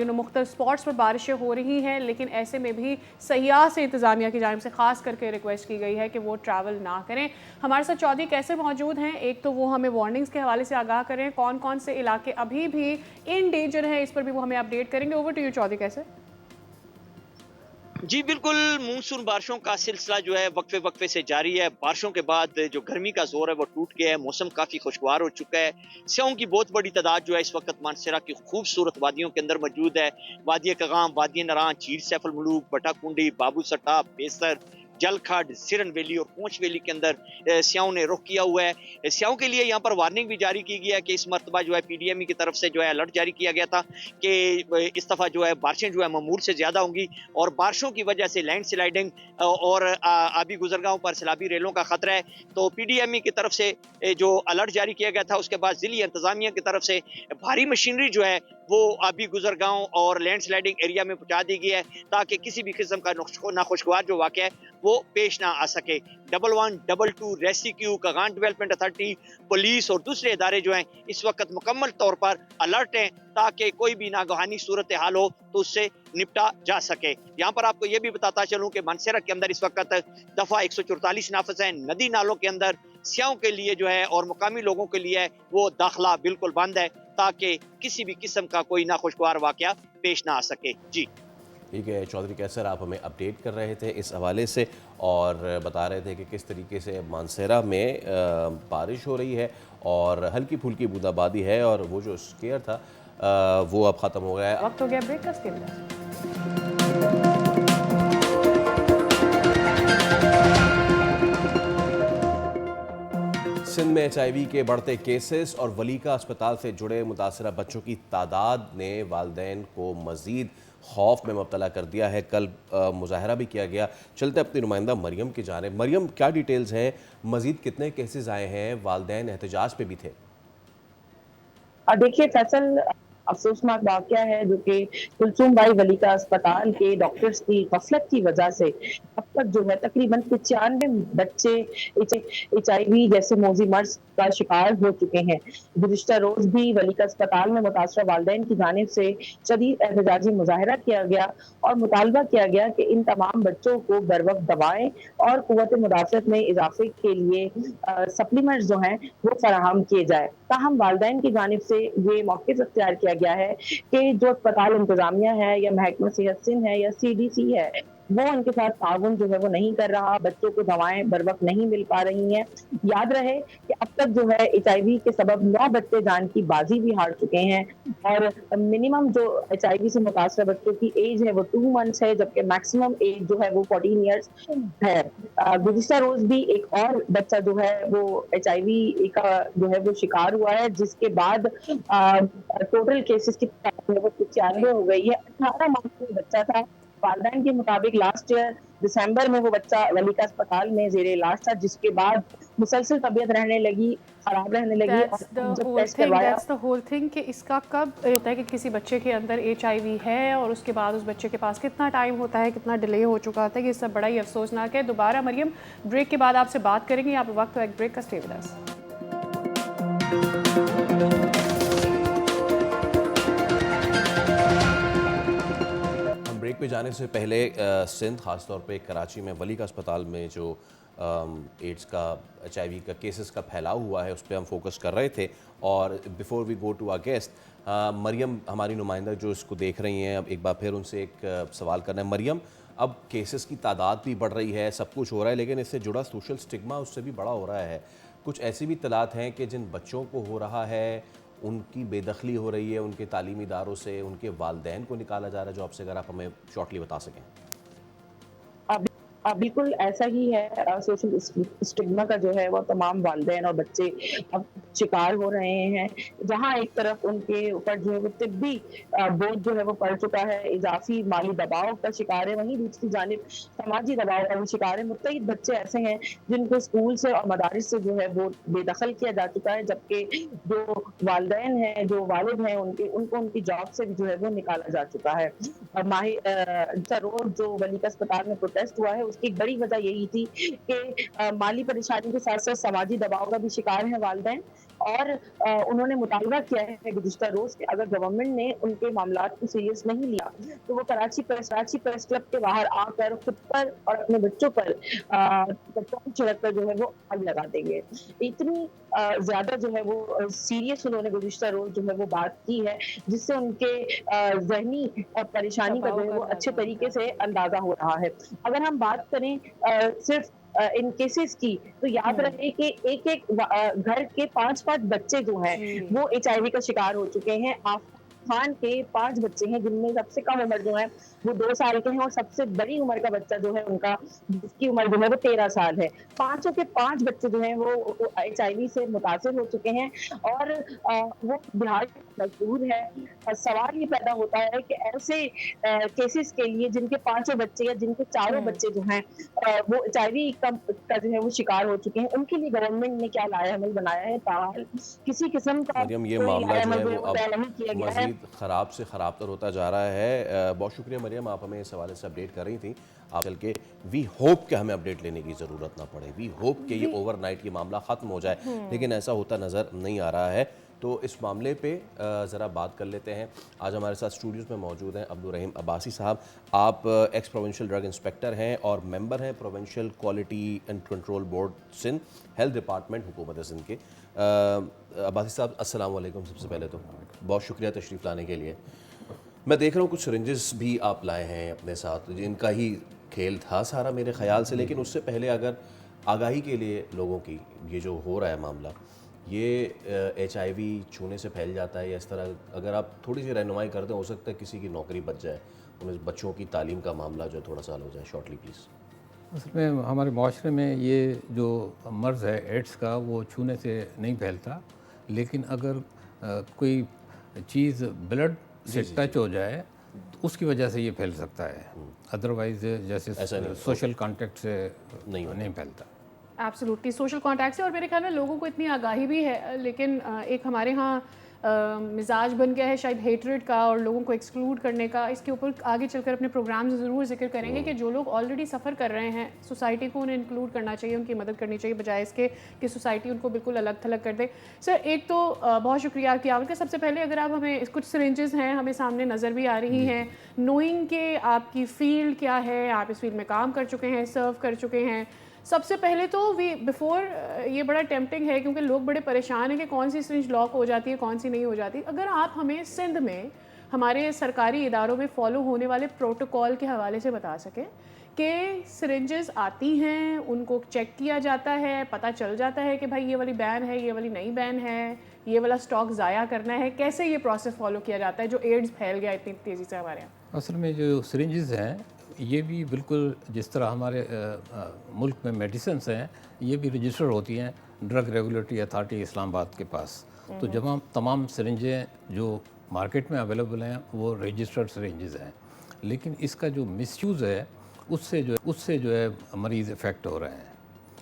Speaker 2: مختلف اسپاٹس پر بارشیں ہو رہی ہیں لیکن ایسے میں بھی سیاح سے انتظامیہ کی جانب سے خاص کر کے ریکویسٹ کی گئی ہے کہ وہ ٹریول نہ کریں. ہمارے ساتھ چودھری کیسر موجود ہیں. ایک تو وہ ہمیں وارننگز کے حوالے سے آگاہ کریں کون کون سے علاقے ابھی بھی ان ڈینجر ہیں، اس پر بھی وہ ہمیں اپڈیٹ کریں گے. اوور ٹو یو چودھری کیسر.
Speaker 10: جی بالکل، مونسون بارشوں کا سلسلہ جو ہے وقفے وقفے سے جاری ہے. بارشوں کے بعد جو گرمی کا زور ہے وہ ٹوٹ گیا ہے، موسم کافی خوشگوار ہو چکا ہے. سیاحوں کی بہت بڑی تعداد جو ہے اس وقت مانسہرہ کی خوبصورت وادیوں کے اندر موجود ہے. وادی کغام، وادی نران، چیر سیف الملوک، بٹا کنڈی، بابو سٹا، بیسر، جل کھڈ، سرن ویلی اور پونچھ ویلی کے اندر سیاحوں نے رخ کیا ہوا ہے. سیاحوں کے لیے یہاں پر وارننگ بھی جاری کی گئی ہے کہ اس مرتبہ جو ہے پی ڈی ایم ای کی طرف سے جو ہے الرٹ جاری کیا گیا تھا کہ اس دفعہ جو ہے بارشیں جو ہے معمول سے زیادہ ہوں گی اور بارشوں کی وجہ سے لینڈ سلائڈنگ اور آبی گزرگاہوں پر سیلابی ریلوں کا خطرہ ہے. تو پی ڈی ایم ای کی طرف سے جو الرٹ جاری کیا گیا تھا اس کے بعد ضلعی انتظامیہ کی طرف سے بھاری مشینری جو ہے وہ آبی گزرگاہوں اور لینڈ سلائڈنگ ایریا میں پہنچا دی گئی ہے تاکہ کسی بھی قسم کا ناخوشگوار جو واقعہ ہے وہ پیش نہ آ سکے. 112 ریسکیو، کغان ڈیولپمنٹ اتھارٹی، پولیس اور دوسرے ادارے جو ہیں اس وقت مکمل طور پر الرٹ ہیں تاکہ کوئی بھی ناگہانی صورتحال ہو تو اس سے نپٹا جا سکے. یہاں پر آپ کو یہ بھی بتاتا چلوں کہ مانسہرہ کے اندر اس وقت دفعہ 144 نافذ ہیں. ندی نالوں کے اندر سیاحوں کے لیے جو ہے اور مقامی لوگوں کے لیے وہ داخلہ بالکل بند ہے تاکہ کسی بھی قسم کا کوئی ناخوشگوار واقعہ پیش نہ آ سکے. جی
Speaker 1: ٹھیک ہے چودھری کیسر، آپ ہمیں اپڈیٹ کر رہے تھے اس حوالے سے اور بتا رہے تھے کہ کس طریقے سے مانسہرہ میں بارش ہو رہی ہے اور ہلکی پھلکی بوندا بادی ہے اور وہ جو اسکیئر تھا وہ اب ختم ہو گیا ہے.
Speaker 2: وقت ہو گیا بریک کا.
Speaker 1: سندھ میں HIV کے بڑھتے کیسز اور ولیکا اسپتال سے جڑے متاثرہ بچوں کی تعداد نے والدین کو مزید خوف میں مبتلا کر دیا ہے۔ کل مظاہرہ بھی کیا گیا۔ چلتے اپنی نمائندہ مریم کی جانب۔ مریم، کیا ڈیٹیلز ہیں؟ مزید کتنے کیسز آئے ہیں؟ والدین احتجاج پہ بھی تھے۔
Speaker 11: دیکھیے فیصل، افسوسناک واقعہ ہے جو کہ کلثوم بائی ولیکا اسپتال کے ڈاکٹرز کی غفلت کی وجہ سے اب تک جو ہے تقریباً 95 بچے HIV جیسے موذی مرض کا شکار ہو چکے ہیں۔ گزشتہ روز بھی ولیکا اسپتال میں متاثرہ والدین کی جانب سے شدید احتجاجی مظاہرہ کیا گیا اور مطالبہ کیا گیا کہ ان تمام بچوں کو بروقت دوائیں اور قوت مدافعت میں اضافے کے لیے سپلیمنٹس جو ہیں وہ فراہم کیے جائے۔ تاہم والدین کی جانب سے یہ موقف اختیار کیا گیا ہے کہ جو اسپتال انتظامیہ ہے یا محکمہ صحت سندھ ہے یا CDC ہے وہ ان کے ساتھ تعاون جو ہے وہ نہیں کر رہا، بچوں کو دوائیں بر وقت نہیں مل پا رہی ہیں۔ یاد رہے کہ اب تک جو ہے HIV کے سبب 9 بچے جان کی بازی بھی ہار چکے ہیں اور منیمم جو HIV سے متاثرہ بچوں کی ایج ہے وہ 2 منتھس ہے، جبکہ میکسیمم ایج جو ہے وہ 14 ایئرس ہے۔ گزشتہ روز بھی ایک اور بچہ جو ہے وہ HIV کا جو ہے وہ شکار ہوا ہے، جس کے بعد ٹوٹل کیسز کی تعداد وہ 96 ہو گئی ہے۔ 18 ماہ کا بچہ تھا۔ والدین کے مطابق لاسٹ ایئر دسمبر میں وہ بچہ ولیکا اسپتال میں زیر علاج تھا، جس کے بعد مسلسل طبیعت رہنے لگی، خراب رہنے لگی اور جب ٹیسٹ کروایا۔
Speaker 2: That's the whole thing کہ اس کا کب ہوتا ہے کہ کسی بچے کے اندر HIV ہے اور اس کے بعد اس بچے کے پاس کتنا ٹائم ہوتا ہے، کتنا ڈیلے ہو چکا ہوتا ہے، یہ سب بڑا ہی افسوسناک ہے۔ دوبارہ مریم بریک کے بعد آپ سے بات کریں گے، آپ وقت ایک بریک کا اسٹے ود اس۔
Speaker 1: بریک پہ جانے سے پہلے سندھ، خاص طور پہ کراچی میں ولیکا اسپتال میں جو ایڈز کا HIV کا کیسز کا پھیلاؤ ہوا ہے اس پہ ہم فوکس کر رہے تھے۔ اور before we go to our guest, Maryam ہماری نمائندہ جو اس کو دیکھ رہی ہیں، اب ایک بار پھر ان سے ایک سوال کرنا ہے۔ مریم، اب کیسز کی تعداد بھی بڑھ رہی ہے، سب کچھ ہو رہا ہے، لیکن اس سے جڑا سوشل سٹگما اس سے بھی بڑا ہو رہا ہے۔ کچھ ایسی بھی اطلاعات ہیں کہ جن بچوں کو ہو رہا ہے ان کی بے دخلی ہو رہی ہے، ان کے تعلیمی اداروں سے، ان کے والدین کو نکالا جا رہا ہے جاب سے، اگر آپ ہمیں شارٹلی بتا سکیں۔
Speaker 11: بالکل ایسا ہی ہے۔ سوشل اسٹگما کا جو ہے وہ تمام والدین اور بچے اب شکار ہو رہے ہیں، جہاں ایک طرف ان کے اوپر جو ہے وہ طبی بوجھ جو ہے وہ پڑ چکا ہے، اضافی مالی دباؤ کا شکار ہے، وہیں دوسری جانب سماجی دباؤ کا بھی شکار ہے۔ متعدد بچے ایسے ہیں جن کو اسکول سے اور مدارس سے جو ہے وہ بے دخل کیا جا چکا ہے، جبکہ جو والدین ہیں، جو والد ہیں، ان کو ان کی جاب سے بھی جو ہے وہ نکالا جا چکا ہے۔ روز جو ولیکا اسپتال میں پروٹیسٹ ہوا ہے اس کی ایک بڑی وجہ یہی تھی کہ مالی پریشانی کے ساتھ ساتھ سماجی دباؤ کا بھی شکار ہیں والدین، اور انہوں نے مطالبہ کیا ہے گزشتہ روز کہ اگر گورنمنٹ نے ان کے معاملات کو سیریس نہیں لیا تو وہ کراچی پریس کلب کے باہر آ کر خود پر اور اپنے بچوں پر پٹرول چھڑک کر جو ہے وہ آگ لگا دیں گے۔ اتنی زیادہ جو ہے وہ سیریس انہوں نے گزشتہ روز جو ہے وہ بات کی ہے، جس سے ان کے ذہنی پریشانی کا جو ہے وہ اچھے طریقے سے اندازہ ہو رہا ہے۔ اگر ہم بات کریں صرف ان کیسز کی تو یاد رہے کہ ایک گھر کے 5 بچے جو ہیں وہ HIV کا شکار ہو چکے ہیں۔ خان کے 5 بچے ہیں جن میں سب سے کم عمر جو ہے وہ 2 سال کے ہیں، اور سب سے بڑی عمر کا بچہ جو ہے ان کا جس کی عمر جو ہے وہ 13 سال ہے۔ 5 کے 5 بچے جو ہیں وہ HIV سے متاثر ہو چکے ہیں اور وہ بہار میں مشہور ہے۔ سوال یہ پیدا ہوتا ہے کہ ایسے کیسز کے لیے جن کے 5 بچے یا جن کے 4 بچے جو ہیں وہ HIV کا جو ہے وہ شکار ہو چکے ہیں، ان کے لیے گورنمنٹ نے کیا لایا عمل بنایا ہے؟ تاحال کسی قسم کا
Speaker 1: مریم، یہ معاملہ جو ہے وہ اب
Speaker 11: نہیں کیا گیا ہے،
Speaker 1: خراب سے خراب تر ہوتا جا رہا ہے۔ بہت شکریہ مریم، آپ ہمیں اس حوالے سے اپڈیٹ کر رہی تھیں۔ آپ چل کے وی ہوپ کہ ہمیں اپڈیٹ لینے کی ضرورت نہ پڑے، وی ہوپ کہ یہ اوور نائٹ یہ معاملہ ختم ہو جائے، لیکن ایسا ہوتا نظر نہیں آ رہا ہے۔ تو اس معاملے پہ ذرا بات کر لیتے ہیں۔ آج ہمارے ساتھ اسٹوڈیوز میں موجود ہیں عبدالرحیم عباسی صاحب۔ آپ ایکس پروونشل ڈرگ انسپیکٹر ہیں اور ممبر ہیں provincial quality and control board Sindh, health department حکومت سندھ کے۔ عباسی صاحب السلام علیکم۔ سب سے پہلے تو بہت شکریہ تشریف لانے کے لیے۔ میں دیکھ رہا ہوں کچھ سرنجز بھی آپ لائے ہیں اپنے ساتھ، جن کا ہی کھیل تھا سارا میرے خیال سے، لیکن اس سے پہلے اگر آگاہی کے لیے لوگوں کی یہ جو ہو رہا ہے معاملہ، یہ HIV چھونے سے پھیل جاتا ہے یا اس طرح، اگر آپ تھوڑی سی رہنمائی کر دیں، ہو سکتا ہے کسی کی نوکری بچ جائے، ان بچوں کی تعلیم کا معاملہ جو ہے تھوڑا سا ہو جائے، شارٹلی پلیز۔
Speaker 12: اصل میں ہمارے معاشرے میں یہ جو مرض ہے ایڈس کا وہ چھونے سے نہیں پھیلتا، لیکن اگر کوئی چیز بلڈ سے ٹچ ہو جائے تو اس کی وجہ سے یہ پھیل سکتا ہے، ادروائز جیسے سوشل کانٹیکٹ سے نہیں پھیلتا۔
Speaker 2: ایبسولوٹلی سوشل کانٹیکٹ سے، اور میرے خیال میں لوگوں کو اتنی آگاہی بھی ہے، لیکن ایک ہمارے ہاں مزاج بن گیا ہے شاید ہیٹریڈ کا اور لوگوں کو ایکسکلوڈ کرنے کا۔ اس کے اوپر آگے چل کر اپنے پروگرام سے ضرور ذکر کریں گے کہ جو لوگ آلریڈی سفر کر رہے ہیں سوسائٹی کو انہیں انکلوڈ کرنا چاہیے، ان کی مدد کرنی چاہیے، بجائے اس کے کہ سوسائٹی ان کو بالکل الگ تھلگ کر دے۔ سر ایک تو بہت شکریہ آپ کی آمد کا۔ سب سے پہلے اگر آپ ہمیں کچھ سرنجز ہیں ہمیں سامنے نظر بھی آ رہی ہیں، نوئنگ کہ آپ کی فیلڈ کیا ہے، آپ اس فیلڈ میں کام کر چکے ہیں، سرو کر چکے ہیں، سب سے پہلے تو بیفور یہ بڑا ٹیمپٹنگ ہے کیونکہ لوگ بڑے پریشان ہیں کہ کون سی سرنج لاک ہو جاتی ہے کون سی نہیں ہو جاتی۔ اگر آپ ہمیں سندھ میں ہمارے سرکاری اداروں میں فالو ہونے والے پروٹوکول کے حوالے سے بتا سکیں کہ سرنجز آتی ہیں، ان کو چیک کیا جاتا ہے، پتہ چل جاتا ہے کہ بھائی یہ والی بین ہے، یہ والی نہیں بین ہے، یہ والا سٹاک ضائع کرنا ہے، کیسے یہ پروسیس فالو کیا جاتا ہے جو ایڈز پھیل گیا اتنی تیزی سے ہمارے یہاں؟
Speaker 12: اصل میں جو سرنجز ہیں یہ بھی بالکل جس طرح ہمارے ملک میں میڈیسنس ہیں یہ بھی رجسٹر ہوتی ہیں ڈرگ ریگولیٹری اتھارٹی اسلام آباد کے پاس، تو جب تمام سرنجیں جو مارکیٹ میں اویلیبل ہیں وہ رجسٹرڈ سرنجز ہیں، لیکن اس کا جو مس یوز ہے اس سے جو ہے مریض افیکٹ ہو رہے ہیں،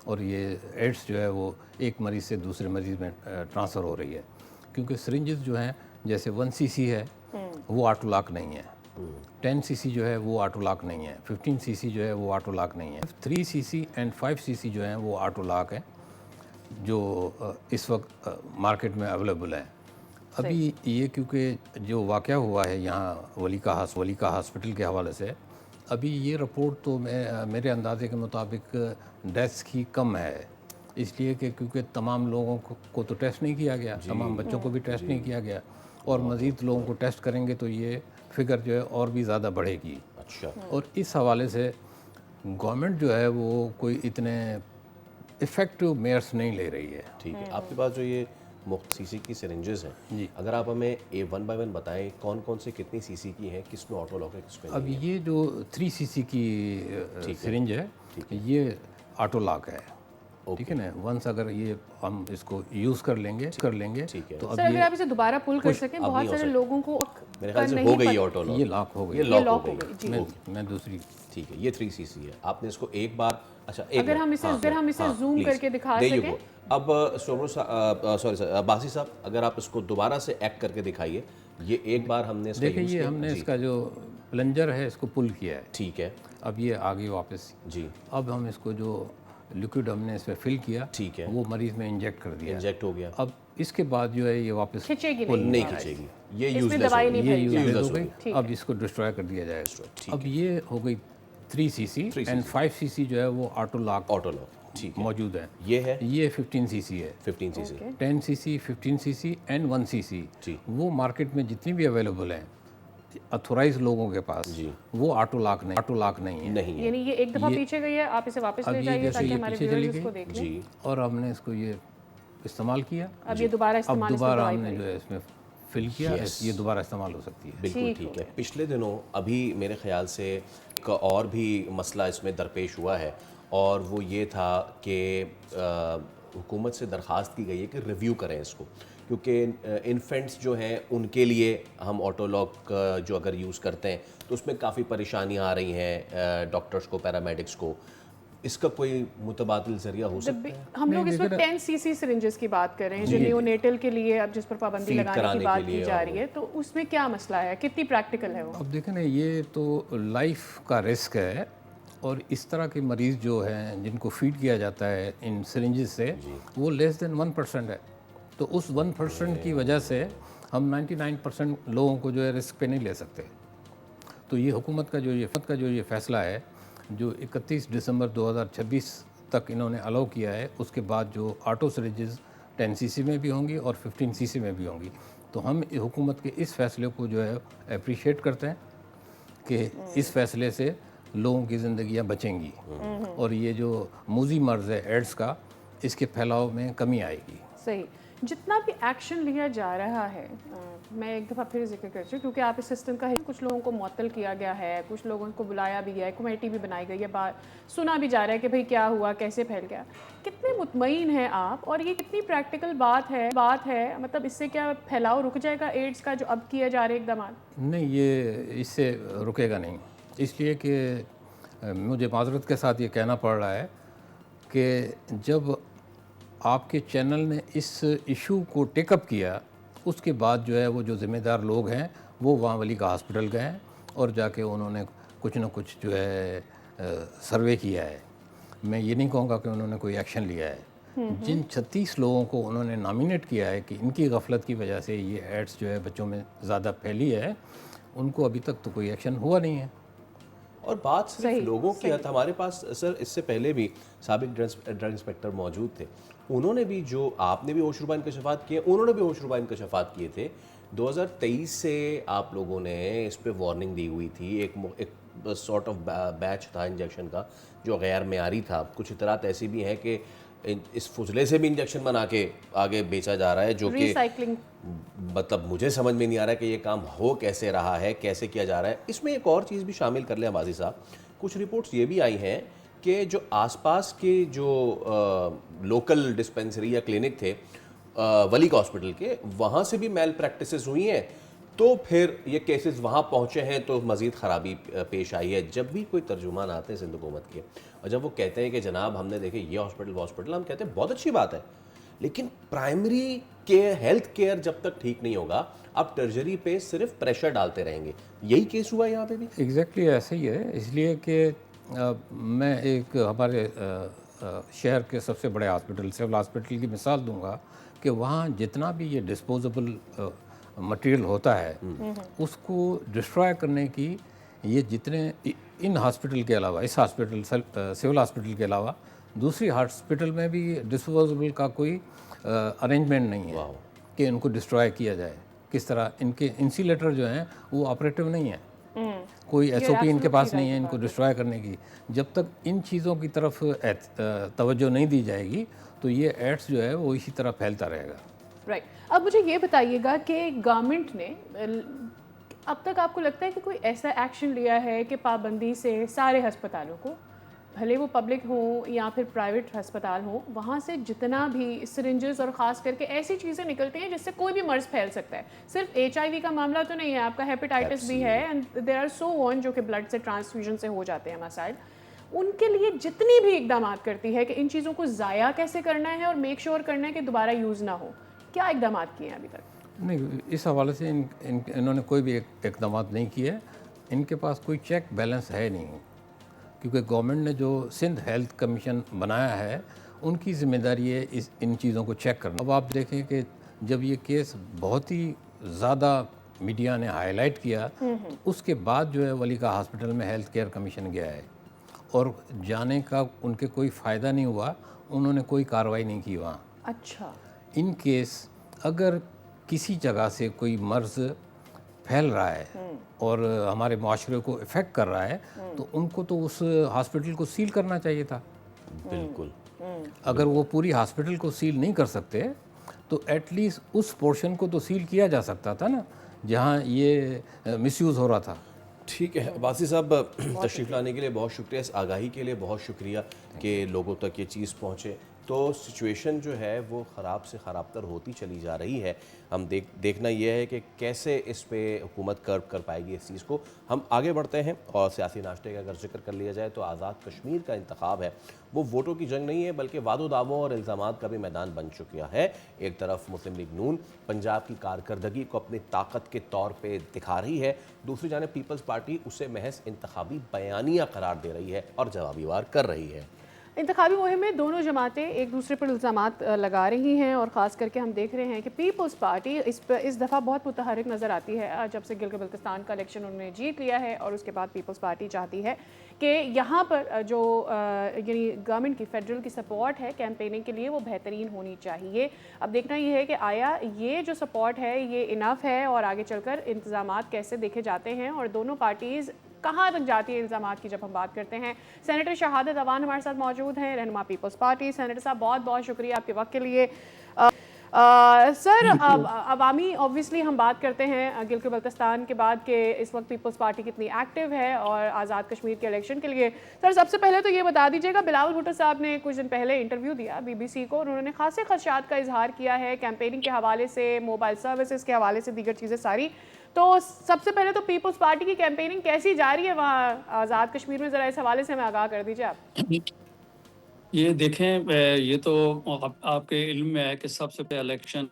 Speaker 12: اور یہ ایڈس جو ہے وہ ایک مریض سے دوسرے مریض میں ٹرانسفر ہو رہی ہے، کیونکہ سرنجز جو ہیں جیسے 1 cc ہے وہ آٹو لاک نہیں ہے، 10 cc جو ہے وہ آٹو لاک نہیں ہے، 15 cc جو ہے وہ آٹو لاک نہیں ہے، 3 cc اینڈ 5 cc جو ہیں وہ آٹو لاک ہیں جو اس وقت مارکیٹ میں اویلیبل ہیں۔ ابھی یہ کیونکہ جو واقعہ ہوا ہے یہاں ولی کا ہاسپٹل کے حوالے سے، ابھی یہ رپورٹ تو میرے اندازے کے مطابق ڈیتھس کی کم ہے، اس لیے کہ کیونکہ تمام لوگوں کو تو ٹیسٹ نہیں کیا گیا، تمام بچوں کو بھی ٹیسٹ نہیں کیا گیا، اور مزید لوگوں کو ٹیسٹ کریں گے تو یہ فگر جو ہے اور بھی زیادہ بڑھے گی۔
Speaker 1: اچھا،
Speaker 12: اور اس حوالے سے گورنمنٹ جو ہے وہ کوئی اتنے افیکٹو میئرس نہیں لے رہی ہے۔
Speaker 1: ٹھیک ہے، آپ کے پاس جو یہ مفت سی سی کی سرنجز ہیں، اگر آپ ہمیں 1 by 1 بتائیں کون کون سے کتنی سی سی کی ہیں، کس میں آٹو لاک ہے کس میں
Speaker 12: اب یہ جو 3 cc کی سرنج ہے یہ آٹو لاک ہے، ٹھیک ہے نا، ونس اگر یہ ہم اس کو یوز کر لیں گے تو اب
Speaker 2: سر اگر آپ اسے دوبارہ پل کر سکیں، بہت سارے لوگوں کو
Speaker 1: میرے خیال سے ہو گئی آٹو لاک،
Speaker 12: یہ لاک ہو گئی، میں دوسری،
Speaker 1: ٹھیک ہے، یہ 3 cc ہے، آپ نے اس کو ایک بار، اچھا
Speaker 2: اگر ہم اسے زوم کر کے دکھا سکیں۔
Speaker 1: اب باسی صاحب اگر آپ اس کو دوبارہ سے ایکٹ کر کے دکھائیے، یہ ایک بار ہم نے
Speaker 12: دیکھیں یہ ہم نے اس کا جو پلنجر ہے اس کو پل کیا ہے،
Speaker 1: ٹھیک ہے،
Speaker 12: اب یہ آگے واپس،
Speaker 1: جی
Speaker 12: اب ہم اس کو جو لیکوڈ ہم نے اس میں فل کیا،
Speaker 1: ٹھیک ہے،
Speaker 12: وہ مریض میں انجیکٹ کر دیا،
Speaker 1: انجیکٹ ہو گیا،
Speaker 12: اب اس کے بعد جو ہے یہ واپس
Speaker 1: نہیں کھینچے گی، یہ یوزلیس
Speaker 12: ہو گئی، اب اس کو ڈسٹرائے کر دیا جائے گا۔ اب یہ ہو گئی 3 cc اینڈ 5 cc جو ہے وہ آٹو لاک موجود ہے، یہ 15 cc ہے،
Speaker 1: 15 cc
Speaker 12: 10 cc 15 cc and 1 cc، وہ مارکیٹ میں جتنی بھی اویلیبل ہیں اتھورائز لوگوں کے پاس، وہ آٹو لاک نہیں ہے،
Speaker 2: یعنی یہ ایک دفعہ پیچھے گئی ہے، آپ اسے واپس لے جائیے تاکہ ہمارے ویورز اس کو دیکھ لیں،
Speaker 12: اور ہم نے اس کو یہ استعمال کیا،
Speaker 2: اب یہ دوبارہ
Speaker 12: ہم نے جو ہے اس میں فل کیا، یہ دوبارہ استعمال ہو سکتی ہے۔
Speaker 1: بالکل ٹھیک ہے، پچھلے دنوں ابھی میرے خیال سے ایک اور بھی مسئلہ اس میں درپیش ہوا ہے، اور وہ یہ تھا کہ حکومت سے درخواست کی گئی ہے کہ ریویو کریں اس کو، کیونکہ انفینٹس جو ہیں ان کے لیے ہم آٹو لاک جو اگر یوز کرتے ہیں تو اس میں کافی پریشانیاں آ رہی ہیں ڈاکٹرز کو، پیرامیڈکس کو، اس کا کوئی متبادل ذریعہ ہو سکتا ہے؟
Speaker 2: ہم لوگ اس وقت 10 cc سرنجز کی بات کر رہے ہیں جو نیونیٹل کے لیے اب جس پر پابندی لگانے کی بات کی جا رہی ہے، تو اس میں کیا مسئلہ ہے، کتنی پریکٹیکل ہے وہ؟
Speaker 12: اب دیکھیں نا، یہ تو لائف کا رسک ہے، اور اس طرح کے مریض جو ہیں جن کو فیڈ کیا جاتا ہے ان سرنجز سے وہ لیس دین 1% ہے، تو اس 1% کی وجہ سے ہم 99% لوگوں کو جو ہے رسک پہ نہیں لے سکتے، تو یہ حکومت کا جو یہ فیصلہ ہے جو 31 دسمبر 2026 تک انہوں نے الاؤ کیا ہے، اس کے بعد جو آٹو سرنجز 10 cc میں بھی ہوں گی اور 15 cc میں بھی ہوں گی، تو ہم حکومت کے اس فیصلے کو جو ہے اپریشیٹ کرتے ہیں کہ اس فیصلے سے لوگوں کی زندگیاں بچیں گی، اور یہ جو موذی مرض ہے ایڈس کا، اس کے پھیلاؤ میں کمی آئے گی۔
Speaker 2: صحیح، جتنا بھی ایکشن لیا جا رہا ہے، میں ایک دفعہ پھر ذکر کرتی ہوں کیونکہ آپ اس سسٹم کا ہے، کچھ لوگوں کو معطل کیا گیا ہے، کچھ لوگوں کو بلایا بھی گیا ہے، کمیٹی بھی بنائی گئی ہے، سنا بھی جا رہا ہے کہ بھئی کیا ہوا، کیسے پھیل گیا. کتنے مطمئن ہیں آپ اور یہ کتنی پریکٹیکل بات ہے مطلب اس سے کیا پھیلاؤ رک جائے گا ایڈز کا جو اب کیا جا رہے اقدامات؟
Speaker 12: نہیں، یہ اس سے رکے گا نہیں، اس لیے کہ مجھے معذرت کے ساتھ یہ کہنا پڑ رہا ہے کہ جب آپ کے چینل نے اس ایشو کو ٹیک اپ کیا، اس کے بعد جو ہے وہ جو ذمہ دار لوگ ہیں وہ وہاں ولی کا ہاسپٹل گئے اور جا کے انہوں نے کچھ نہ کچھ جو ہے سروے کیا ہے. میں یہ نہیں کہوں گا کہ انہوں نے کوئی ایکشن لیا ہے. جن 36 لوگوں کو انہوں نے نامینیٹ کیا ہے کہ ان کی غفلت کی وجہ سے یہ ایڈس جو ہے بچوں میں زیادہ پھیلی ہے، ان کو ابھی تک تو کوئی ایکشن ہوا نہیں ہے.
Speaker 1: اور بات صرف لوگوں کی ہے. ہمارے پاس سر اس سے پہلے بھی سابق ڈرگ انسپیکٹر موجود تھے، انہوں نے بھی جو آپ نے بھی ہوشربا انکشافات کیے، انہوں نے بھی ہوشربا انکشافات کیے تھے. 2023 سے آپ لوگوں نے اس پہ وارننگ دی ہوئی تھی، ایک سارٹ آف بیچ تھا انجیکشن کا جو غیر معیاری تھا. کچھ اطلاعات ایسی بھی ہیں کہ اس فضلے سے بھی انجیکشن بنا کے آگے بیچا جا رہا ہے، جو کہ مطلب مجھے سمجھ میں نہیں آ رہا ہے کہ یہ کام ہو کیسے رہا ہے، کیسے کیا جا رہا ہے. اس میں ایک اور چیز بھی شامل کر لیں بازی صاحب، کچھ رپورٹس یہ بھی آئی ہیں کہ جو آس پاس کے جو لوکل ڈسپینسری یا کلینک تھے ولی کا ہاسپٹل کے، وہاں سے بھی میل پریکٹسز ہوئی ہیں، تو پھر یہ کیسز وہاں پہنچے ہیں تو مزید خرابی پیش آئی ہے. جب بھی کوئی ترجمان آتے ہیں سندھ حکومت کے اور جب وہ کہتے ہیں کہ جناب ہم نے دیکھے یہ ہاسپٹل ہم کہتے ہیں بہت اچھی بات ہے، لیکن پرائمری کیئر ہیلتھ کیئر جب تک ٹھیک نہیں ہوگا آپ ٹرجری پہ صرف پریشر ڈالتے رہیں گے. یہی کیس ہوا یہاں پہ بھی؟
Speaker 12: ایگزیکٹلی ایسے ہی ہے. اس لیے کہ میں ایک ہمارے شہر کے سب سے بڑے ہاسپٹل سول ہاسپٹل کی مثال دوں گا کہ وہاں جتنا بھی یہ ڈسپوزیبل مٹیریل ہوتا ہے اس کو ڈسٹرائے کرنے کی یہ جتنے ان ہاسپٹل کے علاوہ، اس ہاسپٹل سول ہاسپٹل کے علاوہ دوسری ہاسپٹل میں بھی ڈسپوزیبل کا کوئی ارینجمنٹ نہیں ہے کہ ان کو ڈسٹرائے کیا جائے. کس طرح ان کے انسیلیٹر جو ہیں وہ آپریٹو نہیں ہیں، کوئی ایس او پی ان کے پاس نہیں ہے ان کو ڈسٹرائے کرنے کی. جب تک ان چیزوں کی طرف توجہ نہیں دی جائے گی تو یہ ایڈس جو ہے وہ اسی طرح پھیلتا رہے گا.
Speaker 2: رائٹ. اب مجھے یہ بتائیے گا کہ گورنمنٹ نے اب تک آپ کو لگتا ہے کہ کوئی ایسا ایکشن لیا ہے کہ پابندی سے سارے ہسپتالوں کو، بھلے وہ پبلک ہوں یا پھر پرائیویٹ ہسپتال ہوں، وہاں سے جتنا بھی سرنجز اور خاص کر کے ایسی چیزیں نکلتی ہیں جس سے کوئی بھی مرض پھیل سکتا ہے، صرف HIV کا معاملہ تو نہیں ہے، آپ کا ہیپیٹائٹس بھی ہے، اینڈ دیر آر سو آن جو کہ بلڈ سے ٹرانسفیوژن سے ہو جاتے ہیں مسائل، ان کے لیے جتنی بھی اقدامات کرتی ہے کہ ان چیزوں کو ضائع کیسے کرنا ہے اور میک شیور کرنا ہے کہ دوبارہ یوز نہ ہو، کیا اقدامات کیے ہیں ابھی تک؟
Speaker 12: نہیں، اس حوالے سے انہوں نے کوئی بھی اقدامات نہیں کیے. ان کے پاس کوئی چیک بیلنس ہے نہیں، کیونکہ گورنمنٹ نے جو سندھ ہیلتھ کمیشن بنایا ہے ان کی ذمہ داری ہے ان چیزوں کو چیک کرنا. اب آپ دیکھیں کہ جب یہ کیس بہت ہی زیادہ میڈیا نے ہائی لائٹ کیا، اس کے بعد جو ہے ولی کا ہاسپٹل میں ہیلتھ کیئر کمیشن گیا ہے اور جانے کا ان کے کوئی فائدہ نہیں ہوا، انہوں نے کوئی کارروائی نہیں کی وہاں.
Speaker 2: اچھا.
Speaker 12: ان کیس اگر کسی جگہ سے کوئی مرض پھیل رہا ہے اور ہمارے معاشرے کو افیکٹ کر رہا ہے تو ان کو تو اس ہاسپٹل کو سیل کرنا چاہیے تھا.
Speaker 1: بالکل.
Speaker 12: اگر وہ پوری ہاسپٹل کو سیل نہیں کر سکتے تو ایٹ لیسٹ اس پورشن کو تو سیل کیا جا سکتا تھا نا جہاں یہ مس یوز ہو رہا تھا.
Speaker 1: ٹھیک ہے باسی صاحب، تشریف لانے کے لیے بہت شکریہ، اس آگاہی کے لیے بہت شکریہ کہ لوگوں تک یہ چیز پہنچے. تو سچویشن جو ہے وہ خراب سے خراب تر ہوتی چلی جا رہی ہے. ہم دیکھنا یہ ہے کہ کیسے اس پہ حکومت کرب کر پائے گی اس چیز کو. ہم آگے بڑھتے ہیں اور سیاسی ناشتے کا اگر ذکر کر لیا جائے تو آزاد کشمیر کا انتخاب ہے وہ ووٹوں کی جنگ نہیں ہے بلکہ وعدوں دعووں اور الزامات کا بھی میدان بن چکا ہے. ایک طرف مسلم لیگ نون پنجاب کی کارکردگی کو اپنی طاقت کے طور پہ دکھا رہی ہے، دوسری جانب پیپلز پارٹی اسے محض انتخابی بیانیہ قرار دے رہی ہے اور جوابی وار کر رہی ہے.
Speaker 2: انتخابی مہم میں دونوں جماعتیں ایک دوسرے پر الزامات لگا رہی ہیں اور خاص کر کے ہم دیکھ رہے ہیں کہ پیپلز پارٹی اس دفعہ بہت متحرک نظر آتی ہے. جب سے گلگت بلتستان کا الیکشن انہوں نے جیت لیا ہے اور اس کے بعد پیپلز پارٹی چاہتی ہے کہ یہاں پر جو یعنی گورنمنٹ کی فیڈرل کی سپورٹ ہے کیمپیننگ کے لیے وہ بہترین ہونی چاہیے. اب دیکھنا یہ ہے کہ آیا یہ جو سپورٹ ہے یہ انف ہے اور آگے چل کر انتظامات کیسے دیکھے جاتے ہیں اور دونوں پارٹیز کہاں تک جاتی ہے الزامات کی جب ہم بات کرتے ہیں. سینیٹر شہادت اوان ہمارے ساتھ موجود ہیں، رہنما پیپلز پارٹی. سینیٹر صاحب بہت بہت شکریہ آپ کے وقت کے لیے. سر عوامی آبویسلی ہم بات کرتے ہیں گلگت بلتستان کے بعد کہ اس وقت پیپلز پارٹی کتنی ایکٹیو ہے اور آزاد کشمیر کے الیکشن کے لیے. سر سب سے پہلے تو یہ بتا دیجیے گا, بلاول بھٹو صاحب نے کچھ دن پہلے انٹرویو دیا BBC کو, انہوں نے خاصے خدشات کا اظہار کیا ہے کیمپیننگ کے حوالے سے, موبائل سروسز کے حوالے سے, دیگر چیزیں ساری. تو سب سے پہلے تو پیپلز پارٹی کی کیمپیننگ کیسی جا رہی ہے وہاں آزاد کشمیر میں, ذرا اس حوالے سے ہمیں آگاہ کر دیجیے آپ.
Speaker 3: یہ دیکھیں, یہ تو آپ کے علم میں ہے کہ سب سے پہلے الیکشن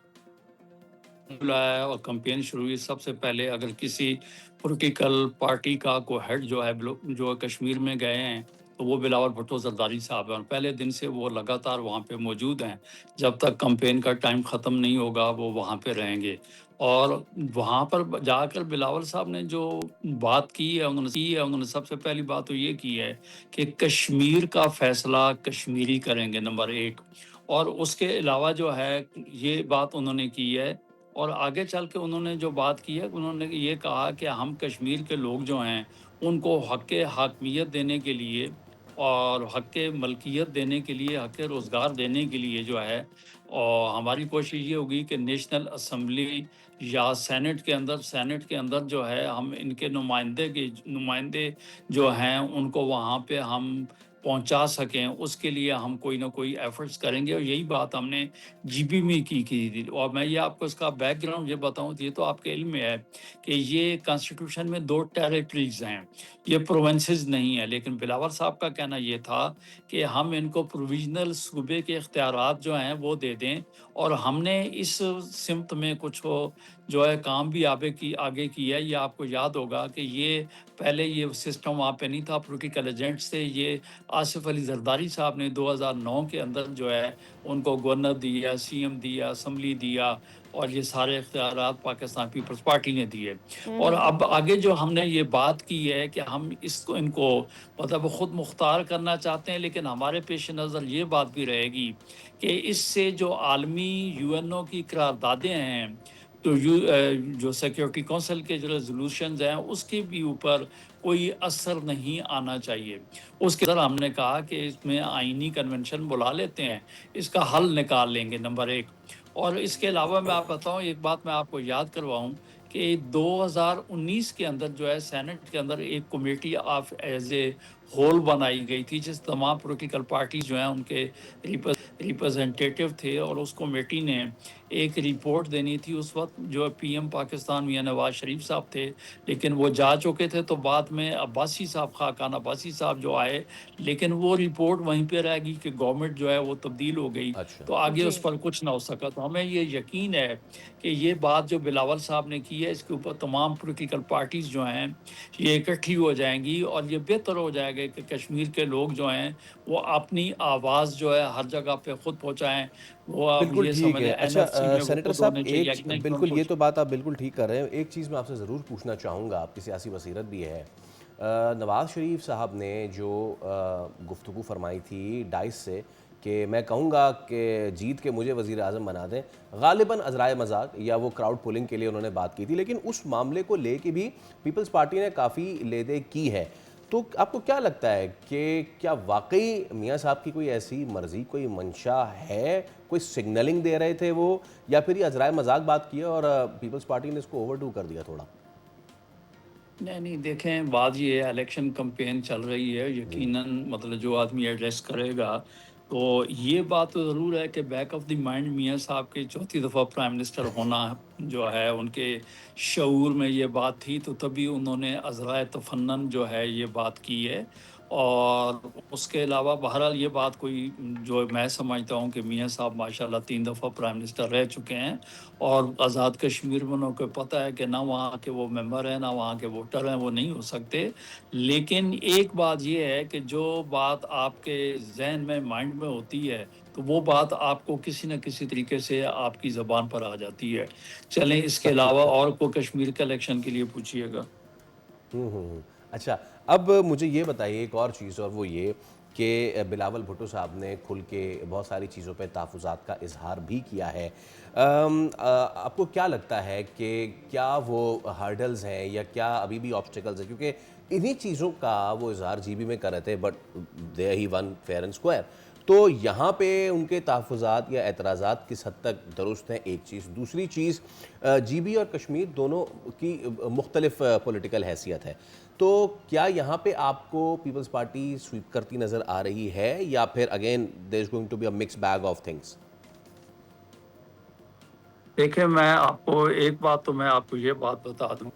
Speaker 3: ہے اور کمپین شروع ہوئی. سب سے پہلے اگر کسی پولیٹیکل پارٹی کا کوئی ہیڈ جو ہے جو کشمیر میں گئے ہیں تو وہ بلاول بھٹو زرداری صاحب ہیں, اور پہلے دن سے وہ لگاتار وہاں پہ موجود ہیں. جب تک کمپین کا ٹائم ختم نہیں ہوگا وہ وہاں پہ رہیں گے. اور وہاں پر جا کر بلاول صاحب نے جو بات کی ہے انہوں نے سب سے پہلی بات تو یہ کی ہے کہ کشمیر کا فیصلہ کشمیری کریں گے, نمبر 1. اور اس کے علاوہ جو ہے یہ بات انہوں نے کی ہے, اور آگے چل کے انہوں نے جو بات کی ہے انہوں نے یہ کہا کہ ہم کشمیر کے لوگ جو ہیں ان کو حق حاکمیت دینے کے لیے اور حق ملکیت دینے کے لیے, حق روزگار دینے کے لیے جو ہے, اور ہماری کوشش یہ ہوگی کہ نیشنل اسمبلی یا سینٹ کے اندر جو ہے ہم ان کے نمائندے جو ہیں ان کو وہاں پہ ہم پہنچا سکیں. اس کے لیے ہم کوئی نہ کوئی ایفرٹس کریں گے, اور یہی بات ہم نے GB میں کی تھی. اور میں یہ آپ کو اس کا بیک گراؤنڈ یہ بتاؤں تو یہ تو آپ کے علم میں ہے کہ یہ کانسٹیٹیوشن میں 2 ٹیریٹریز ہیں, یہ پروونسز نہیں ہے. لیکن بلاول صاحب کا کہنا یہ تھا کہ ہم ان کو پروویژنل صوبے کے اختیارات جو ہیں وہ دے دیں, اور ہم نے اس سمت میں کچھ جو ہے کام بھی آگے کیا ہے. یہ آپ کو یاد ہوگا کہ یہ پہلے یہ سسٹم وہاں پہ نہیں تھا, پولیٹیکل ایجنٹس تھے. یہ آصف علی زرداری صاحب نے 2009 کے اندر جو ہے ان کو گورنر دیا, CM دیا, اسمبلی دیا, اور یہ سارے اختیارات پاکستان پیپلز پارٹی نے دیے. اور اب آگے جو ہم نے یہ بات کی ہے کہ ہم ان کو مطلب خود مختار کرنا چاہتے ہیں, لیکن ہمارے پیش نظر یہ بات بھی رہے گی کہ اس سے جو عالمی UNO کی قراردادیں ہیں, تو جو سیکیورٹی کونسل کے جو ریزولوشنز ہیں اس کے بھی اوپر کوئی اثر نہیں آنا چاہیے. اس کے اندر ہم نے کہا کہ اس میں آئینی کنونشن بلا لیتے ہیں, اس کا حل نکال لیں گے, نمبر 1. اور اس کے علاوہ میں آپ بتاؤں, ایک بات میں آپ کو یاد کرواؤں کہ 2019 کے اندر جو ہے سینٹ کے اندر ایک committee of as a whole بنائی گئی تھی, جس تمام پولیٹیکل پارٹیز جو ہیں ان کے ریپرزنٹیٹیو تھے, اور اس کمیٹی نے ایک رپورٹ دینی تھی. اس وقت جو PM پاکستان میاں نواز شریف صاحب تھے, لیکن وہ جا چکے تھے, تو بعد میں عباسی صاحب, خاقان عباسی صاحب جو آئے, لیکن وہ رپورٹ وہیں پہ رہ گئی کہ گورنمنٹ جو ہے وہ تبدیل ہو گئی. تو آگے اس پر کچھ نہ ہو سکا. تو ہمیں یہ یقین ہے کہ یہ بات جو بلاول صاحب نے کی ہے اس کے اوپر تمام پولیٹیکل پارٹیز جو ہیں یہ اکٹھی ہو جائیں گی, اور یہ بہتر ہو جائے گا کہ کشمیر کے لوگ جو ہیں وہ اپنی آواز جو ہے ہر جگہ پہ خود پہنچائیں. وہ
Speaker 1: بالکل ٹھیک ہے. اچھا سینیٹر صاحب, بالکل یہ تو بات آپ بالکل ٹھیک کر رہے ہیں. ایک چیز میں آپ سے ضرور پوچھنا چاہوں گا, آپ کی سیاسی بصیرت بھی ہے. نواز شریف صاحب نے جو گفتگو فرمائی تھی ڈائس سے کہ میں کہوں گا کہ جیت کے مجھے وزیر اعظم بنا دیں, غالباً عذرائے مذاق یا وہ کراؤڈ پولنگ کے لیے انہوں نے بات کی تھی, لیکن اس معاملے کو لے کے بھی پیپلز پارٹی نے کافی لے دے کی ہے. تو آپ کو کیا لگتا ہے کہ کیا واقعی میاں صاحب کی کوئی ایسی مرضی, کوئی منشا ہے, کوئی سگنلنگ دے رہے تھے وہ, یا پھر یہ عذرائے مذاق بات کی ہے اور پیپلز پارٹی نے اس کو اوور ڈو کر دیا تھوڑا؟
Speaker 3: نہیں دیکھیں, بات یہ ہے الیکشن کمپین چل رہی ہے, یقیناً مطلب جو آدمی ایڈریس کرے گا تو یہ بات تو ضرور ہے کہ بیک آف دی مائنڈ میاں صاحب کے 4تھی دفعہ پرائم منسٹر ہونا جو ہے ان کے شعور میں یہ بات تھی, تو تبھی انہوں نے عذرائے تفنن جو ہے یہ بات کی ہے. اور اس کے علاوہ بہرحال یہ بات کوئی جو میں سمجھتا ہوں کہ میاں صاحب ماشاءاللہ 3 دفعہ پرائم منسٹر رہ چکے ہیں, اور آزاد کشمیر میں انہوں کو پتہ ہے کہ نہ وہاں کے وہ ممبر ہیں نہ وہاں کے ووٹر ہیں, وہ نہیں ہو سکتے. لیکن ایک بات یہ ہے کہ جو بات آپ کے ذہن میں مائنڈ میں ہوتی ہے تو وہ بات آپ کو کسی نہ کسی طریقے سے آپ کی زبان پر آ جاتی ہے. چلیں اس کے علاوہ اور کو کشمیر کے الیکشن کے لیے پوچھیے گا.
Speaker 1: اچھا, اب مجھے یہ بتائیے ایک اور چیز, اور وہ یہ کہ بلاول بھٹو صاحب نے کھل کے بہت ساری چیزوں پہ تحفظات کا اظہار بھی کیا ہے. آپ کو کیا لگتا ہے کہ کیا وہ ہرڈلز ہیں یا کیا ابھی بھی آبسٹیکلز ہیں, کیونکہ انہی چیزوں کا وہ اظہار GB میں کر رہے تھے, but they he won fair and square. تو یہاں پہ ان کے تحفظات یا اعتراضات کس حد تک درست ہیں؟ ایک چیز. دوسری چیز، جی بی اور کشمیر دونوں کی مختلف پولیٹیکل حیثیت ہے، تو کیا یہاں پہ آپ کو پیپلز پارٹی سویپ کرتی نظر آ رہی ہے یا پھر again there is going to be a mixed bag of things?
Speaker 3: دیکھیں میں آپ کو ایک بات تو میں آپ کو یہ بات بتا دوں،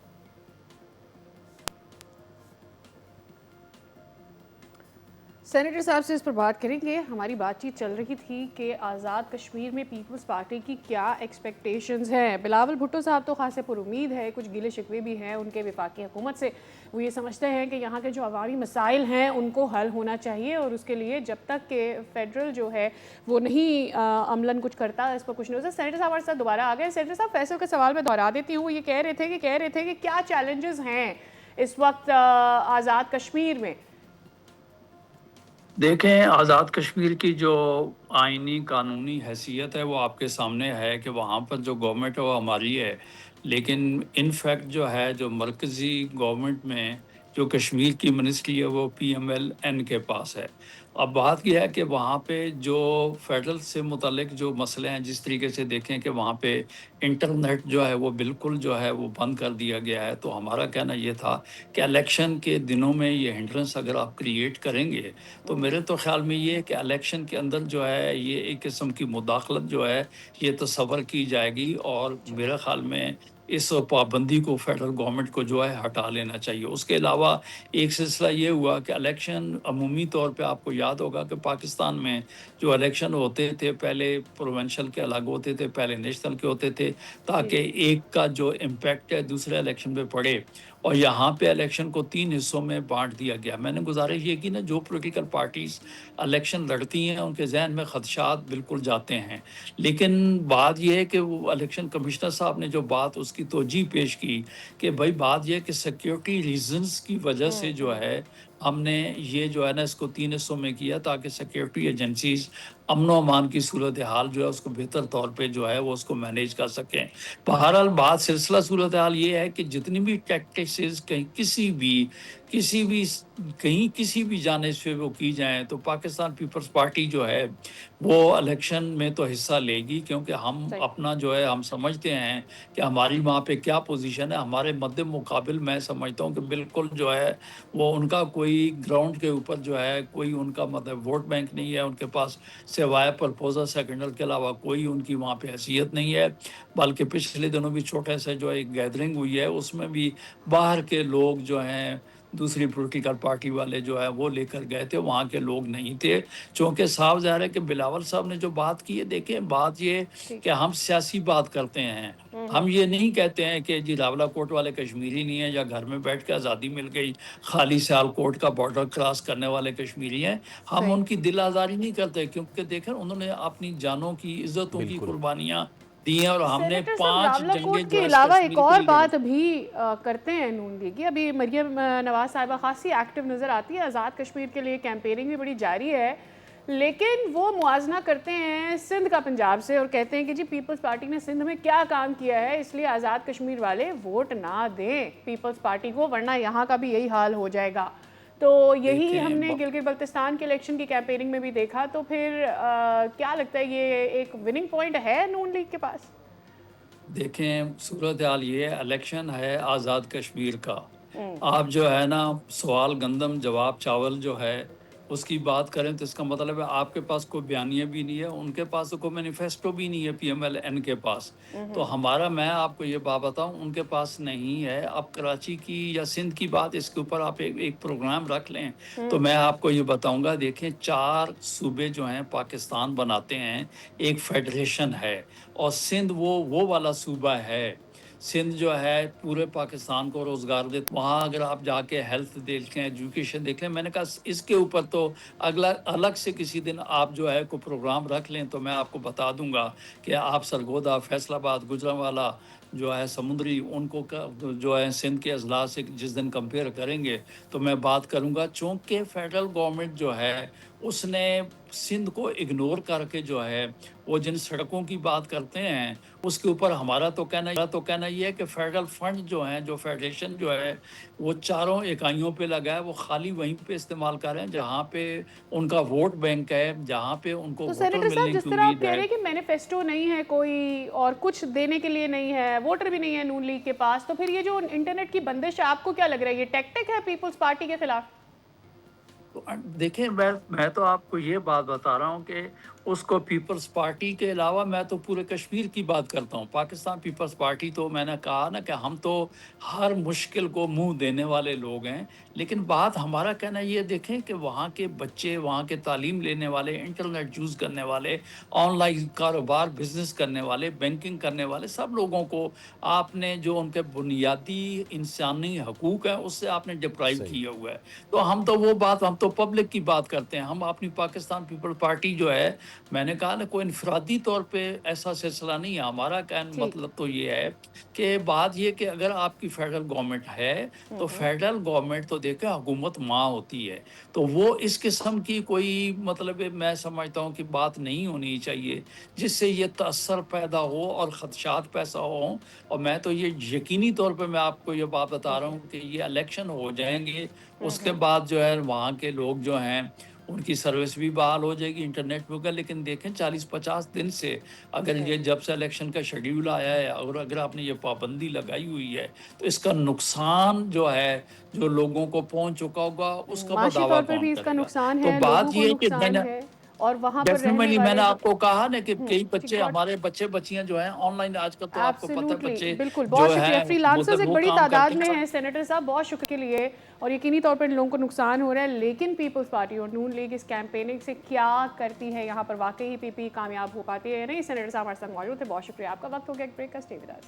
Speaker 2: سینیٹر صاحب سے اس پر بات کریں گے. ہماری بات چیت چل رہی تھی کہ آزاد کشمیر میں پیپلز پارٹی کی کیا ایکسپیکٹیشنز ہیں. بلاول بھٹو صاحب تو خاصے پر امید ہے، کچھ گلے شکوے بھی ہیں ان کے وفاقی حکومت سے. وہ یہ سمجھتے ہیں کہ یہاں کے جو عوامی مسائل ہیں ان کو حل ہونا چاہیے، اور اس کے لیے جب تک کہ فیڈرل جو ہے وہ نہیں عملاً کچھ کرتا اس پر کچھ نہیں ہوتا. سینیٹر صاحب ہمارے ساتھ دوبارہ آ گئے. سینیٹر صاحب فیصل کے سوال میں دہرا دیتی ہوں. وہ یہ کہہ رہے تھے کہ کیا چیلنجز ہیں اس وقت آزاد کشمیر میں.
Speaker 3: دیکھیں آزاد کشمیر کی جو آئینی قانونی حیثیت ہے وہ آپ کے سامنے ہے کہ وہاں پر جو گورنمنٹ ہے وہ ہماری ہے، لیکن ان فیکٹ جو ہے جو مرکزی گورنمنٹ میں جو کشمیر کی منسٹری ہے وہ پی ایم ایل این کے پاس ہے. اب بات یہ ہے کہ وہاں پہ جو فیڈرل سے متعلق جو مسئلے ہیں، جس طریقے سے دیکھیں کہ وہاں پہ انٹرنیٹ جو ہے وہ بالکل جو ہے وہ بند کر دیا گیا ہے، تو ہمارا کہنا یہ تھا کہ الیکشن کے دنوں میں یہ ہنڈرنس اگر آپ کریٹ کریں گے تو میرے تو خیال میں یہ ہے کہ الیکشن کے اندر جو ہے یہ ایک قسم کی مداخلت جو ہے یہ تصور کی جائے گی، اور میرے خیال میں اس پابندی کو فیڈرل گورنمنٹ کو جو ہے ہٹا لینا چاہیے. اس کے علاوہ ایک سلسلہ یہ ہوا کہ الیکشن عمومی طور پہ آپ کو یاد ہوگا کہ پاکستان میں جو الیکشن ہوتے تھے پہلے پروونشل کے الگ ہوتے تھے، پہلے نیشنل کے ہوتے تھے، تاکہ ایک کا جو امپیکٹ ہے دوسرے الیکشن پہ پڑے، اور یہاں پہ الیکشن کو 3 حصوں میں بانٹ دیا گیا. میں نے گزارش یہ کی نا، جو پولیٹیکل پارٹیز الیکشن لڑتی ہیں ان کے ذہن میں خدشات بالکل جاتے ہیں، لیکن بات یہ ہے کہ وہ الیکشن کمشنر صاحب نے جو بات اس کی توجیہ پیش کی کہ بھائی بات یہ ہے کہ سیکیورٹی ریزنز کی وجہ سے جو ہے ہم نے یہ جو ہے نا اس کو 3 حصوں میں کیا، تاکہ سیکیورٹی ایجنسیز امن و امان کی صورتحال جو ہے اس کو بہتر طور پہ جو ہے وہ اس کو مینیج کر سکیں. بہرحال بات سلسلہ صورتحال یہ ہے کہ جتنی بھی ٹیکٹکس کہیں کسی بھی جانب سے وہ کی جائیں تو پاکستان پیپلز پارٹی جو ہے وہ الیکشن میں تو حصہ لے گی، کیونکہ ہم اپنا جو ہے ہم سمجھتے ہیں کہ ہماری وہاں پہ کیا پوزیشن ہے. ہمارے مد مقابل میں سمجھتا ہوں کہ بالکل جو ہے وہ ان کا کوئی گراؤنڈ کے اوپر جو ہے کوئی ان کا مطلب ووٹ بینک نہیں ہے، ان کے پاس سوائے پرپوزر سیکنڈل کے علاوہ کوئی ان کی وہاں پہ حیثیت نہیں ہے. بلکہ پچھلے دنوں بھی چھوٹے سے جو ایک گیدرنگ ہوئی ہے، اس میں بھی باہر کے لوگ جو ہیں دوسری پولیٹیکل پارٹی والے جو ہے وہ لے کر گئے تھے، وہاں کے لوگ نہیں تھے. چونکہ صاف ظاہر ہے کہ بلاول صاحب نے جو بات کی ہے، دیکھیں بات یہ کہ ہم سیاسی بات کرتے ہیں، ہم یہ نہیں کہتے ہیں کہ جی راولہ کوٹ والے کشمیری نہیں ہیں یا گھر میں بیٹھ کے آزادی مل گئی خالی سیال کوٹ کا بارڈر کراس کرنے والے کشمیری ہیں. ہم ان کی دل آزاری نہیں کرتے، کیونکہ دیکھیں انہوں نے اپنی جانوں کی عزتوں کی قربانیاں دی ہیں، اور ہم نے 5 جنگیں
Speaker 2: کے علاوہ ایک اور بات بھی کرتے ہیں نون لیگی. ابھی مریم نواز صاحبہ خاصی ایکٹیو نظر آتی ہے، آزاد کشمیر کے لیے کیمپیننگ بھی بڑی جاری ہے، لیکن وہ موازنہ کرتے ہیں سندھ کا پنجاب سے اور کہتے ہیں کہ جی پیپلز پارٹی نے سندھ میں کیا کام کیا ہے، اس لیے آزاد کشمیر والے ووٹ نہ دیں پیپلز پارٹی کو، ورنہ یہاں کا بھی یہی حال ہو جائے گا. تو یہی ہم نے گلگت بلتستان کے الیکشن کی کیمپیننگ میں بھی دیکھا. تو پھر کیا لگتا ہے یہ ایک وننگ پوائنٹ ہے نون لیگ کے پاس؟
Speaker 3: دیکھیں صورتحال یہ ہے، الیکشن ہے آزاد کشمیر کا. آپ جو ہے نا سوال گندم جواب چاول جو ہے اس کی بات کریں تو اس کا مطلب ہے آپ کے پاس کوئی بیانیہ بھی نہیں ہے، ان کے پاس کوئی مینیفیسٹو بھی نہیں ہے پی ایم ایل این کے پاس. تو ہمارا میں آپ کو یہ بات بتاؤں ان کے پاس نہیں ہے. اب کراچی کی یا سندھ کی بات اس کے اوپر آپ ایک پروگرام رکھ لیں تو میں آپ کو یہ بتاؤں گا. دیکھیں 4 صوبے جو ہیں پاکستان بناتے ہیں، ایک فیڈریشن ہے، اور سندھ وہ والا صوبہ ہے. سندھ جو ہے پورے پاکستان کو روزگار دیتے، وہاں اگر آپ جا کے ہیلتھ دیکھیں، ایجوکیشن دیکھ لیں. میں نے کہا اس کے اوپر تو الگ سے کسی دن آپ جو ہے کوئی پروگرام رکھ لیں تو میں آپ کو بتا دوں گا کہ آپ سرگودا، فیصل آباد، گوجرانوالا جو ہے سمندری، ان کو جو ہے سندھ کے اضلاع سے جس دن کمپیئر کریں گے تو میں بات کروں گا. چونکہ فیڈرل گورنمنٹ جو ہے اس نے سندھ کو اگنور کر کے جو ہے وہ جن سڑکوں کی بات کرتے ہیں اس کے اوپر ہمارا تو کہنا یہ ہے کہ فیڈرل فنڈ جو ہیں جو فیڈریشن جو ہے وہ چاروں اکائیوں پہ لگا ہے، وہ خالی وہیں پہ استعمال کر رہے ہیں جہاں پہ ان کا ووٹ بینک ہے، جہاں پہ ان کو
Speaker 2: تو
Speaker 3: ووٹر
Speaker 2: سینیٹر صاحب
Speaker 3: ملنے
Speaker 2: جس
Speaker 3: کی
Speaker 2: طرح آپ
Speaker 3: امید
Speaker 2: کہہ رہے
Speaker 3: ہے۔
Speaker 2: ہیں کہ مینیفیسٹو نہیں ہے کوئی اور کچھ دینے کے لیے نہیں ہے، ووٹر بھی نہیں ہے نون لیگ کے پاس، تو پھر یہ جو انٹرنیٹ کی بندش ہے آپ کو کیا لگ رہا ہے یہ ٹیکٹک ہے پیپلز پارٹی کے خلاف؟
Speaker 3: دیکھیں میں تو آپ کو یہ بات بتا رہا ہوں کہ اس کو پیپلز پارٹی کے علاوہ میں تو پورے کشمیر کی بات کرتا ہوں۔ پاکستان پیپلز پارٹی تو میں نے کہا نا کہ ہم تو ہر مشکل کو منہ دینے والے لوگ ہیں، لیکن بات ہمارا کہنا یہ دیکھیں کہ وہاں کے بچے، وہاں کے تعلیم لینے والے، انٹرنیٹ یوز کرنے والے، آن لائن کاروبار بزنس کرنے والے، بینکنگ کرنے والے سب لوگوں کو آپ نے جو ان کے بنیادی انسانی حقوق ہیں اس سے آپ نے ڈپرائیو کیا ہوا ہے۔ تو ہم تو پبلک کی بات کرتے ہیں۔ ہم اپنی پاکستان پیپل پارٹی جو ہے، میں نے کہا نا کوئی انفرادی طور پہ ایسا سلسلہ نہیں ہے۔ ہمارا کہنا مطلب تو یہ ہے کہ بات یہ کہ اگر آپ کی فیڈرل گورنمنٹ ہے تو فیڈرل گورنمنٹ تو دیکھیں حکومت ماں ہوتی ہے، تو وہ اس قسم کی کوئی مطلب میں سمجھتا ہوں کہ بات نہیں ہونی چاہیے جس سے یہ تاثر پیدا ہو اور خدشات پیدا ہوں۔ اور میں تو یہ یقینی طور پہ میں آپ کو یہ بات بتا رہا ہوں کہ یہ الیکشن ہو جائیں گے، اس کے بعد جو ہے وہاں کے لوگ جو ہیں ان کی سروس بھی بحال ہو جائے گی، انٹرنیٹ بھی ہوگا۔ لیکن دیکھیں 40-50 دن سے اگر یہ جب سے الیکشن کا شیڈیول آیا ہے اور اگر آپ نے یہ پابندی لگائی ہوئی ہے تو اس کا نقصان جو ہے جو لوگوں کو پہنچ چکا ہوگا اس کا
Speaker 2: معاشی
Speaker 3: بداوا
Speaker 2: طور پر بھی
Speaker 3: کون
Speaker 2: اس کا
Speaker 3: کرے گا؟
Speaker 2: نقصان
Speaker 3: تو
Speaker 2: ہے،
Speaker 3: بات
Speaker 2: لوگوں کو
Speaker 3: یہ ہے کہ
Speaker 2: نقصان ہے اور وہاں پر رہنے
Speaker 3: ڈیفینیٹلی میں
Speaker 2: والے
Speaker 3: نے آپ کو کہا نا کہ کئی بچے
Speaker 2: ٹھیک
Speaker 3: ہمارے بچیاں جو ہیں آن لائن آج کل تو آپ کو پتہ ہے بچے
Speaker 2: بالکل، بہت
Speaker 3: جو
Speaker 2: شکریہ۔
Speaker 3: ہیں
Speaker 2: فری لانسرز ایک
Speaker 3: وہ
Speaker 2: بڑی
Speaker 3: کام
Speaker 2: تعداد
Speaker 3: کرتے
Speaker 2: میں
Speaker 3: ہیں۔
Speaker 2: ہیں سینیٹر صاحب، بہت شکریہ کے لیے، اور یقینی طور پر لوگوں کو نقصان ہو رہا ہے، لیکن پیپلز پارٹی اور نون لیگ اس کیمپیننگ سے کیا کرتی ہے یہاں پر؟ واقعی ہی پی پی کامیاب ہو پاتی ہے یا نہیں؟ سینیٹر صاحب ہمارے ساتھ موجود تھے، بہت شکریہ آپ کا۔ وقت ہو گیا ایک بریک کا، stay with us.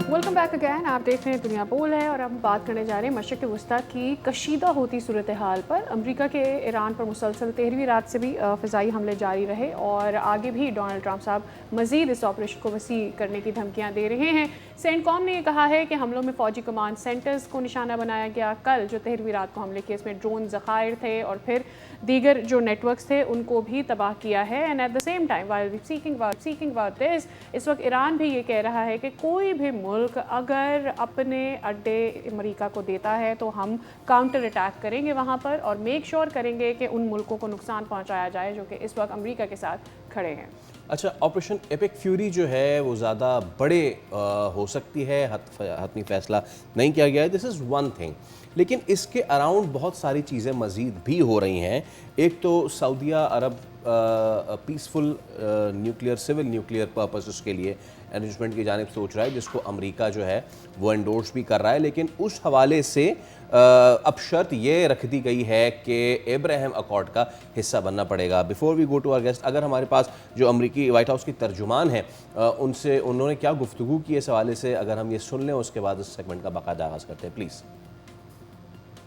Speaker 2: Welcome back again, آپ دیکھ رہے ہیں دنیا بول ہے اور ہم بات کرنے جا رہے ہیں مشرق وسطیٰ کی کشیدہ ہوتی صورتحال پر۔ امریکہ کے ایران پر مسلسل 13ویں رات سے بھی فضائی حملے جاری رہے اور آگے بھی ڈونلڈ ٹرمپ صاحب مزید اس آپریشن کو وسیع کرنے کی دھمکیاں دے رہے ہیں۔ سینٹ کام نے یہ کہا ہے کہ حملوں میں فوجی کمانڈ سینٹرز کو نشانہ بنایا گیا۔ کل جو 13ویں رات کو حملے کیے اس میں ڈرون ذخائر تھے اور پھر دیگر جو نیٹ ورکس تھے ان کو بھی تباہ کیا ہے۔ And at the same time while speaking about this، اس وقت ایران بھی یہ کہہ رہا ہے کہ کوئی بھی ملک اگر اپنے اڈے امریکہ کو دیتا ہے تو ہم کاؤنٹر اٹیک کریں گے وہاں پر اور میک شور کریں گے کہ ان ملکوں کو نقصان پہنچایا جائے جو کہ اس وقت امریکہ کے ساتھ کھڑے ہیں۔
Speaker 1: اچھا، آپریشن ایپک فیوری جو ہے وہ زیادہ بڑے ہو سکتی ہے، حتمی فیصلہ نہیں کیا گیا ہے، دس از ون تھنگ، لیکن اس کے اراؤنڈ بہت ساری چیزیں مزید بھی ہو رہی ہیں۔ ایک تو سعودیہ عرب peaceful nuclear civil nuclear purposes کے لیے ارینجمنٹ کی جانب سوچ رہا ہے جس کو امریکہ جو ہے وہ انڈورس بھی کر رہا ہے، لیکن اس حوالے سے اب شرط یہ رکھ دی گئی ہے کہ ابراہیم اکارڈ کا حصہ بننا پڑے گا۔ Before we go to our guest, اگر ہمارے پاس جو امریکی وائٹ ہاؤس کی ترجمان ہیں انہوں نے کیا گفتگو کی اس حوالے سے، اگر ہم یہ سن لیں اس کے بعد اس سیگمنٹ کا باقاعدہ آغاز کرتے ہیں please.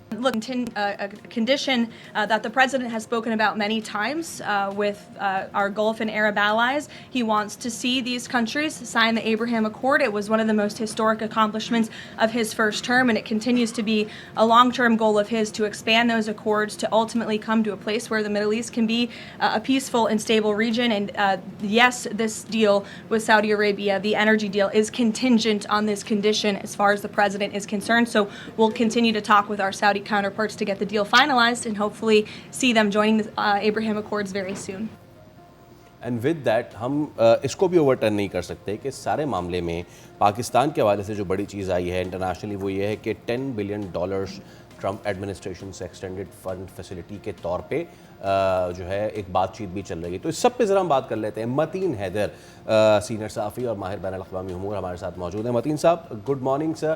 Speaker 4: A condition that the president has spoken about many times with our Gulf and Arab allies. He wants to see these countries sign the Abraham Accord. It was one of the most historic accomplishments of his first term, and it continues to be a long-term goal of his to expand those accords to ultimately come to a place where the Middle East can be a peaceful and stable region. And yes, this deal with Saudi Arabia, the energy deal, is contingent on this condition as far as the president is concerned. So we'll continue to talk with our Saudi counterparts to get the deal finalized and hopefully see them joining the Abraham Accords very soon.
Speaker 1: And with that ہم اس کو بھی over turn نہیں کر سکتے کہ سارے معاملے میں پاکستان کے حوالے سے جو بڑی چیز آئی ہے انٹرنیشنلی وہ یہ ہے کہ $10 بلین ٹرمپ ایڈمنسٹریشن سے ایکسٹینڈڈ فنڈ فیسلٹی کے طور پہ جو ہے ایک بات چیت بھی چل رہی ہے۔ تو اس سب پہ ذرا ہم بات کر لیتے ہیں۔ متین حیدر سینئر صحافی اور ماہر بین الاقوامی امور ہمارے ساتھ موجود ہیں۔ متین صاحب، گڈ مارننگ سر۔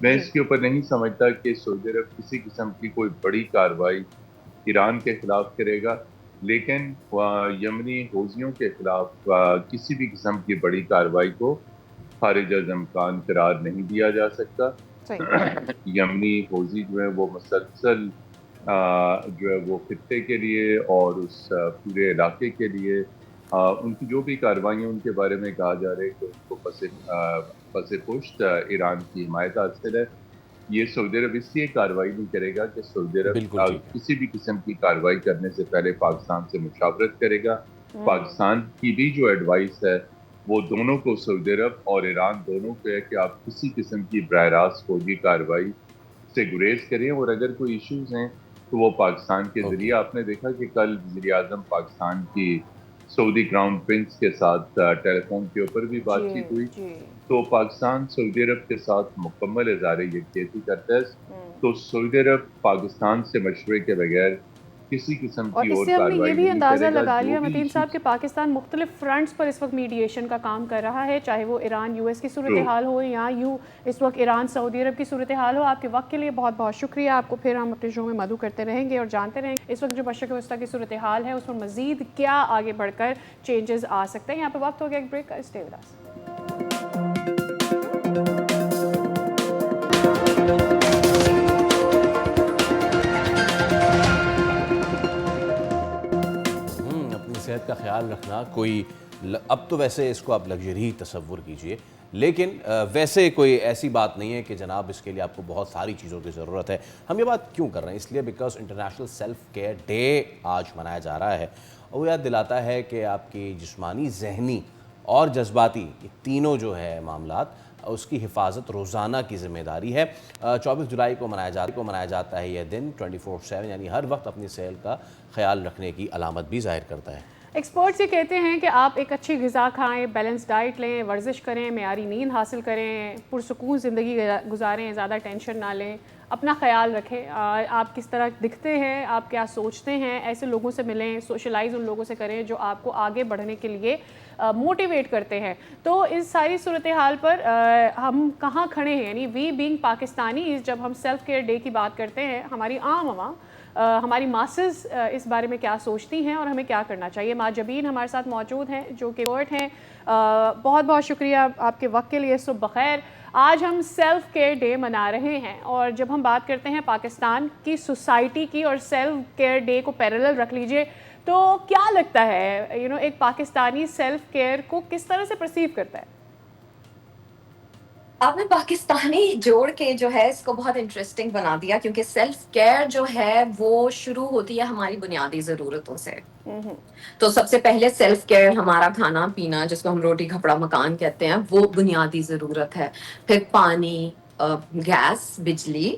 Speaker 13: میں اس کے اوپر نہیں سمجھتا کہ سعودی عرب کسی قسم کی کوئی بڑی کارروائی ایران کے خلاف کرے گا، لیکن یمنی حوثیوں کے خلاف کسی بھی قسم کی بڑی کارروائی کو خارج از امکان قرار نہیں دیا جا سکتا۔ یمنی حوثی جو ہے وہ مسلسل جو ہے وہ خطے کے لیے اور اس پورے علاقے کے لیے ان کی جو بھی کارروائیاں ان کے بارے میں کہا جا رہا ہے کہ ان کو پس پشت ایران کی حمایت حاصل ہے۔ یہ سعودی عرب اس لیے کارروائی نہیں کرے گا کہ سعودی عرب کسی بھی قسم کی کارروائی کرنے سے پہلے پاکستان سے مشاورت کرے گا۔ پاکستان کی بھی جو ایڈوائس ہے وہ دونوں کو، سعودی عرب اور ایران دونوں کو ہے کہ آپ کسی قسم کی براہ راست فوجی کارروائی سے گریز کریں، اور اگر کوئی ایشوز ہیں تو وہ پاکستان کے ذریعے۔ آپ نے دیکھا کہ کل وزیر اعظم پاکستان کی سعودی کراؤن پرنس کے ساتھ ٹیلی فون کے اوپر بھی بات چیت ہوئی، تو پاکستان سعودی عرب کے ساتھ مکمل اظہار یکجہتی کرتا ہے۔ تو سعودی عرب پاکستان سے مشورے کے بغیر کسی قسم
Speaker 2: اور
Speaker 13: کی
Speaker 2: اس
Speaker 13: اور
Speaker 2: سے ہم نے
Speaker 13: کارروائی
Speaker 2: یہ بھی
Speaker 13: نہیں
Speaker 2: اندازہ
Speaker 13: کرے گا۔
Speaker 2: لگا لیا
Speaker 13: جو بھی
Speaker 2: متین صاحب کہ پاکستان مختلف فرنٹس پر اس وقت میڈیشن کا کام کر رہا ہے، چاہے وہ ایران یو ایس کی صورتحال ہو یا یوں اس وقت ایران سعودی عرب کی صورتحال ہو۔ آپ کے وقت کے لیے بہت بہت شکریہ، آپ کو پھر ہم اپنے شو میں مدعو کرتے رہیں گے اور جانتے رہیں گے اس وقت جو مشرق وسطیٰ کی صورتحال ہے اس میں مزید کیا آگے بڑھ کر چینجز آ سکتے ہیں۔ یہاں پہ وقت ہو گیا ایک بریک کا، اسٹے ود اس۔
Speaker 1: صحت کا خیال رکھنا کوئی اب تو ویسے اس کو آپ لگژری تصور کیجئے، لیکن ویسے کوئی ایسی بات نہیں ہے کہ جناب اس کے لیے آپ کو بہت ساری چیزوں کی ضرورت ہے۔ ہم یہ بات کیوں کر رہے ہیں؟ اس لیے because international self care day آج منایا جا رہا ہے، اور وہ یاد دلاتا ہے کہ آپ کی جسمانی، ذہنی اور جذباتی یہ تینوں جو ہے معاملات، اس کی حفاظت روزانہ کی ذمہ داری ہے۔ 24 جولائی کو منایا جاتا ہے یہ دن 24/7، یعنی ہر وقت اپنی صحت کا خیال رکھنے کی علامت بھی ظاہر کرتا ہے۔
Speaker 2: ایکسپرٹس یہ کہتے ہیں کہ آپ ایک اچھی غذا کھائیں، بیلنس ڈائٹ لیں، ورزش کریں، معیاری نیند حاصل کریں، پرسکون زندگی گزاریں، زیادہ ٹینشن نہ لیں، اپنا خیال رکھیں۔ آپ کس طرح دکھتے ہیں، آپ کیا سوچتے ہیں، ایسے لوگوں سے ملیں، سوشلائز ان لوگوں سے کریں جو آپ کو آگے بڑھنے کے لیے موٹیویٹ کرتے ہیں۔ تو اس ساری صورتحال پر ہم کہاں کھڑے ہیں؟ یعنی وی بینگ پاکستانی، جب ہم سیلف کیئر ڈے کی بات کرتے ہیں، ہماری عام عوام، ہماری ماسز اس بارے میں کیا سوچتی ہیں اور ہمیں کیا کرنا چاہیے؟ ماجبین ہمارے ساتھ موجود ہیں جو کہ ایکسپرٹ ہیں۔ بہت بہت شکریہ آپ کے وقت کے لیے۔ صبح بخیر۔ آج ہم سیلف کیئر ڈے منا رہے ہیں، اور جب ہم بات کرتے ہیں پاکستان کی سوسائٹی کی اور سیلف کیئر ڈے کو پیرالل رکھ لیجئے، تو کیا لگتا ہے ایک پاکستانی سیلف کیئر کو کس طرح سے پرسیو کرتا ہے؟
Speaker 14: آپ نے پاکستانی جوڑ کے جو ہے اس کو بہت انٹرسٹنگ بنا دیا، کیونکہ سیلف کیئر جو ہے وہ شروع ہوتی ہے ہماری بنیادی ضرورتوں سے۔ تو سب سے پہلے سیلف کیئر ہمارا کھانا پینا، جس کو ہم روٹی کپڑا مکان کہتے ہیں، وہ بنیادی ضرورت ہے۔ پھر پانی، گیس، بجلی،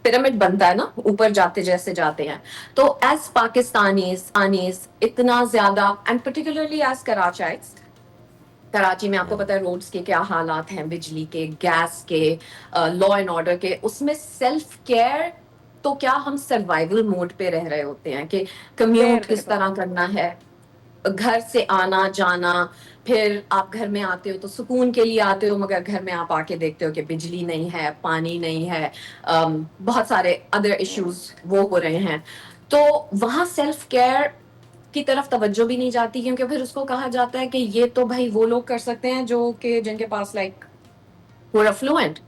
Speaker 14: پیرامڈ بنتا ہے نا، اوپر جاتے جیسے جاتے ہیں۔ تو ایز پاکستانیز اتنا زیادہ، اینڈ پرٹیکولرلی ایز کراچی میں آپ کو پتہ ہے روڈز کے کیا حالات ہیں، بجلی کے، گیس کے، لا اینڈ آرڈر کے، اس میں سیلف کیئر تو کیا ہم سروائیول موڈ پہ رہ رہے ہوتے ہیں کہ کمیوٹ کس طرح کرنا ہے، گھر سے آنا جانا، پھر آپ گھر میں آتے ہو تو سکون کے لیے آتے ہو، مگر گھر میں آپ آ کے دیکھتے ہو کہ بجلی نہیں ہے، پانی نہیں ہے، بہت سارے ادر ایشوز وہ ہو رہے ہیں۔ تو وہاں سیلف کیئر کی طرف توجہ بھی نہیں جاتی، کیونکہ پھر اس کو کہا جاتا ہے کہ یہ تو بھائی وہ لوگ کر سکتے ہیں جو کہ جن کے پاس وہ افلوئنٹ،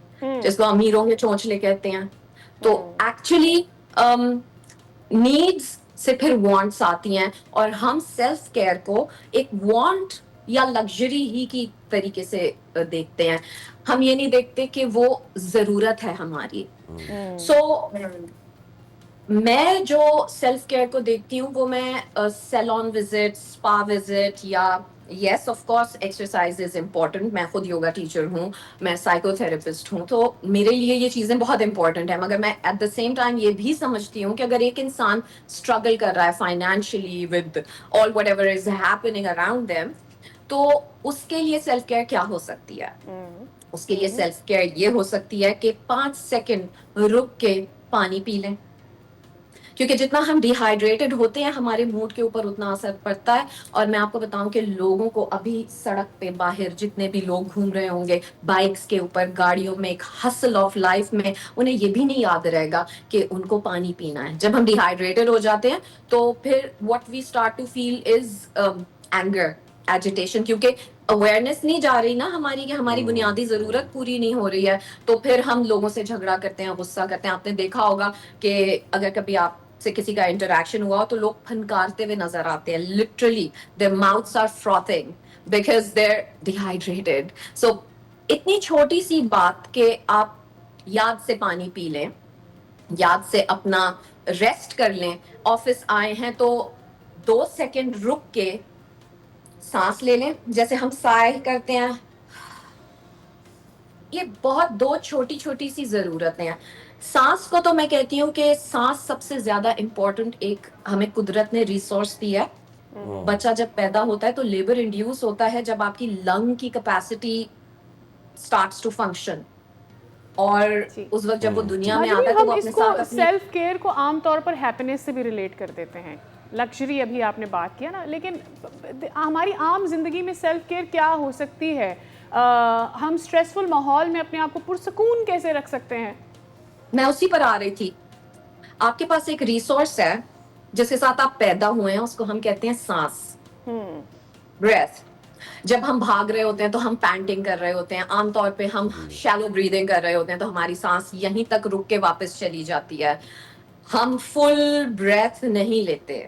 Speaker 14: جس کو امیروں کے چونچلے کہتے ہیں۔ تو ایکچولی نیڈز سے پھر وانٹس آتی ہیں، اور ہم سیلف کیئر کو ایک وانٹ یا لگژری ہی کی طریقے سے دیکھتے ہیں، ہم یہ نہیں دیکھتے کہ وہ ضرورت ہے ہماری۔ میں جو سیلف کیئر کو دیکھتی ہوں وہ میں سیلون وزٹ، اسپا وزٹ، یا yes of course exercise is important, میں خود یوگا ٹیچر ہوں، میں سائیکو تھراپسٹ ہوں، تو میرے لیے یہ چیزیں بہت امپورٹنٹ ہیں، مگر میں ایٹ دا سیم ٹائم یہ بھی سمجھتی ہوں کہ اگر ایک انسان اسٹرگل کر رہا ہے financially with all what ever is happening around them, تو اس کے لیے سیلف کیئر کیا ہو سکتی ہے؟ اس کے لیے سیلف کیئر یہ ہو سکتی ہے کہ 5 سیکنڈ رک کے پانی پی لیں، کیونکہ جتنا ہم ڈیہائیڈریٹڈ ہوتے ہیں ہمارے موڈ کے اوپر اتنا اثر پڑتا ہے. اور میں آپ کو بتاؤں کہ لوگوں کو ابھی سڑک پہ باہر جتنے بھی لوگ گھوم رہے ہوں گے بائکس کے اوپر, گاڑیوں میں, ایک ہسل آف لائف میں, انہیں یہ بھی نہیں یاد رہے گا کہ ان کو پانی پینا ہے. جب ہم ڈیہائیڈریٹڈ ہو جاتے ہیں تو پھر what we start to feel is anger, agitation, کیونکہ اویئرنیس نہیں جا رہی نا ہماری کہ ہماری بنیادی ضرورت پوری نہیں ہو رہی ہے, تو پھر ہم لوگوں سے جھگڑا کرتے ہیں, غصہ کرتے ہیں. آپ نے دیکھا ہوگا کہ اگر کبھی آپ سے کسی کا انٹریکشن ہوا تو لوگ پھنکارتے ہوئے نظر آتے ہیں, literally their mouths are frothing because they're dehydrated. So اتنی چھوٹی سی بات کہ آپ یاد سے پانی پی لیں, یاد سے اپنا ریسٹ کر لیں. آفس آئے ہیں تو 2 سیکنڈ رک کے سانس لے لیں, جیسے ہم سائے کرتے ہیں. یہ بہت 2 چھوٹی چھوٹی سی ضرورتیں ہیں. سانس کو تو میں کہتی ہوں کہ سانس سب سے زیادہ امپورٹنٹ ایک ہمیں قدرت نے ریسورس دی ہے. بچہ جب پیدا ہوتا ہے تو لیبر انڈیوس ہوتا ہے جب آپ کی لنگ کی کیپیسٹی اسٹارٹس ٹو فنکشن, اور اس وقت جب وہ دنیا میں آتا ہے تو وہ اپنے ساتھ اپنی
Speaker 2: سیلف کیئر کو عام طور پر ہیپینس سے بھی ریلیٹ کر دیتے ہیں. لگژری ابھی آپ نے بات کیا نا, لیکن ہماری عام زندگی میں سیلف کیئر کیا ہو سکتی ہے؟ ہم اسٹریسفل ماحول میں اپنے آپ کو پرسکون کیسے رکھ سکتے ہیں؟
Speaker 14: میں اسی پر آ رہی تھی. آپ کے پاس ایک ریسورس ہے جس کے ساتھ آپ پیدا ہوئے ہیں, اس کو ہم کہتے ہیں سانس, بریتھ. جب ہم بھاگ رہے ہوتے ہیں تو ہم پینٹنگ کر رہے ہوتے ہیں, عام طور پہ ہم شیلو بریدنگ کر رہے ہوتے ہیں تو ہماری سانس یہیں تک رک کے واپس چلی جاتی ہے, ہم فل بریتھ نہیں لیتے.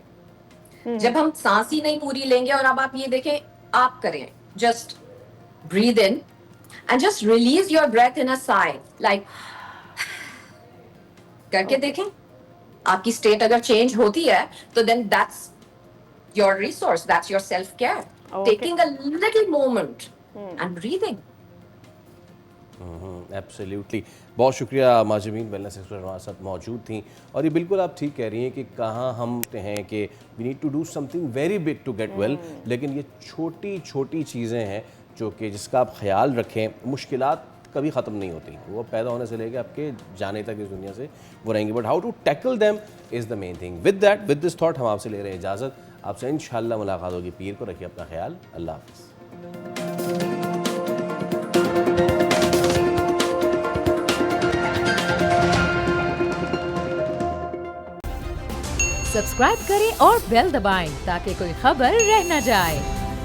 Speaker 14: جب ہم سانس ہی نہیں پوری لیں گے, اور اب آپ یہ دیکھیں, آپ کریں just breathe in and just release your breath in a sigh, like کر کے دیکھیں. آپ کی اسٹیٹ اگر چینج ہوتی ہے تو then that's your resource, that's your self care, taking a little moment and breathing.
Speaker 1: Absolutely. بہت شکریہ ماجمین ویلنس ایکسپرٹ ہمارے ساتھ موجود تھیں, اور یہ بالکل آپ ٹھیک کہہ رہی ہیں کہ کہاں ہم ہیں کہ we need to do something very big to get well, لیکن یہ چھوٹی چھوٹی چیزیں ہیں جو کہ جس کا آپ خیال رکھیں. مشکلات کبھی ختم نہیں ہوتی, وہ پیدا ہونے سے لے کے آپ کے جانے تک اس دنیا سے وہ رہیں گی, but how to tackle them is the main thing. With that, with this thought ہم آپ سے لے رہے ہیں اجازت. آپ سے انشاءاللہ ملاقات ہوگی پیر کو. رکھیے اپنا خیال. اللہ حافظ.
Speaker 15: سبسکرائب کریں اور بیل دبائیں تاکہ کوئی خبر رہ نہ جائے.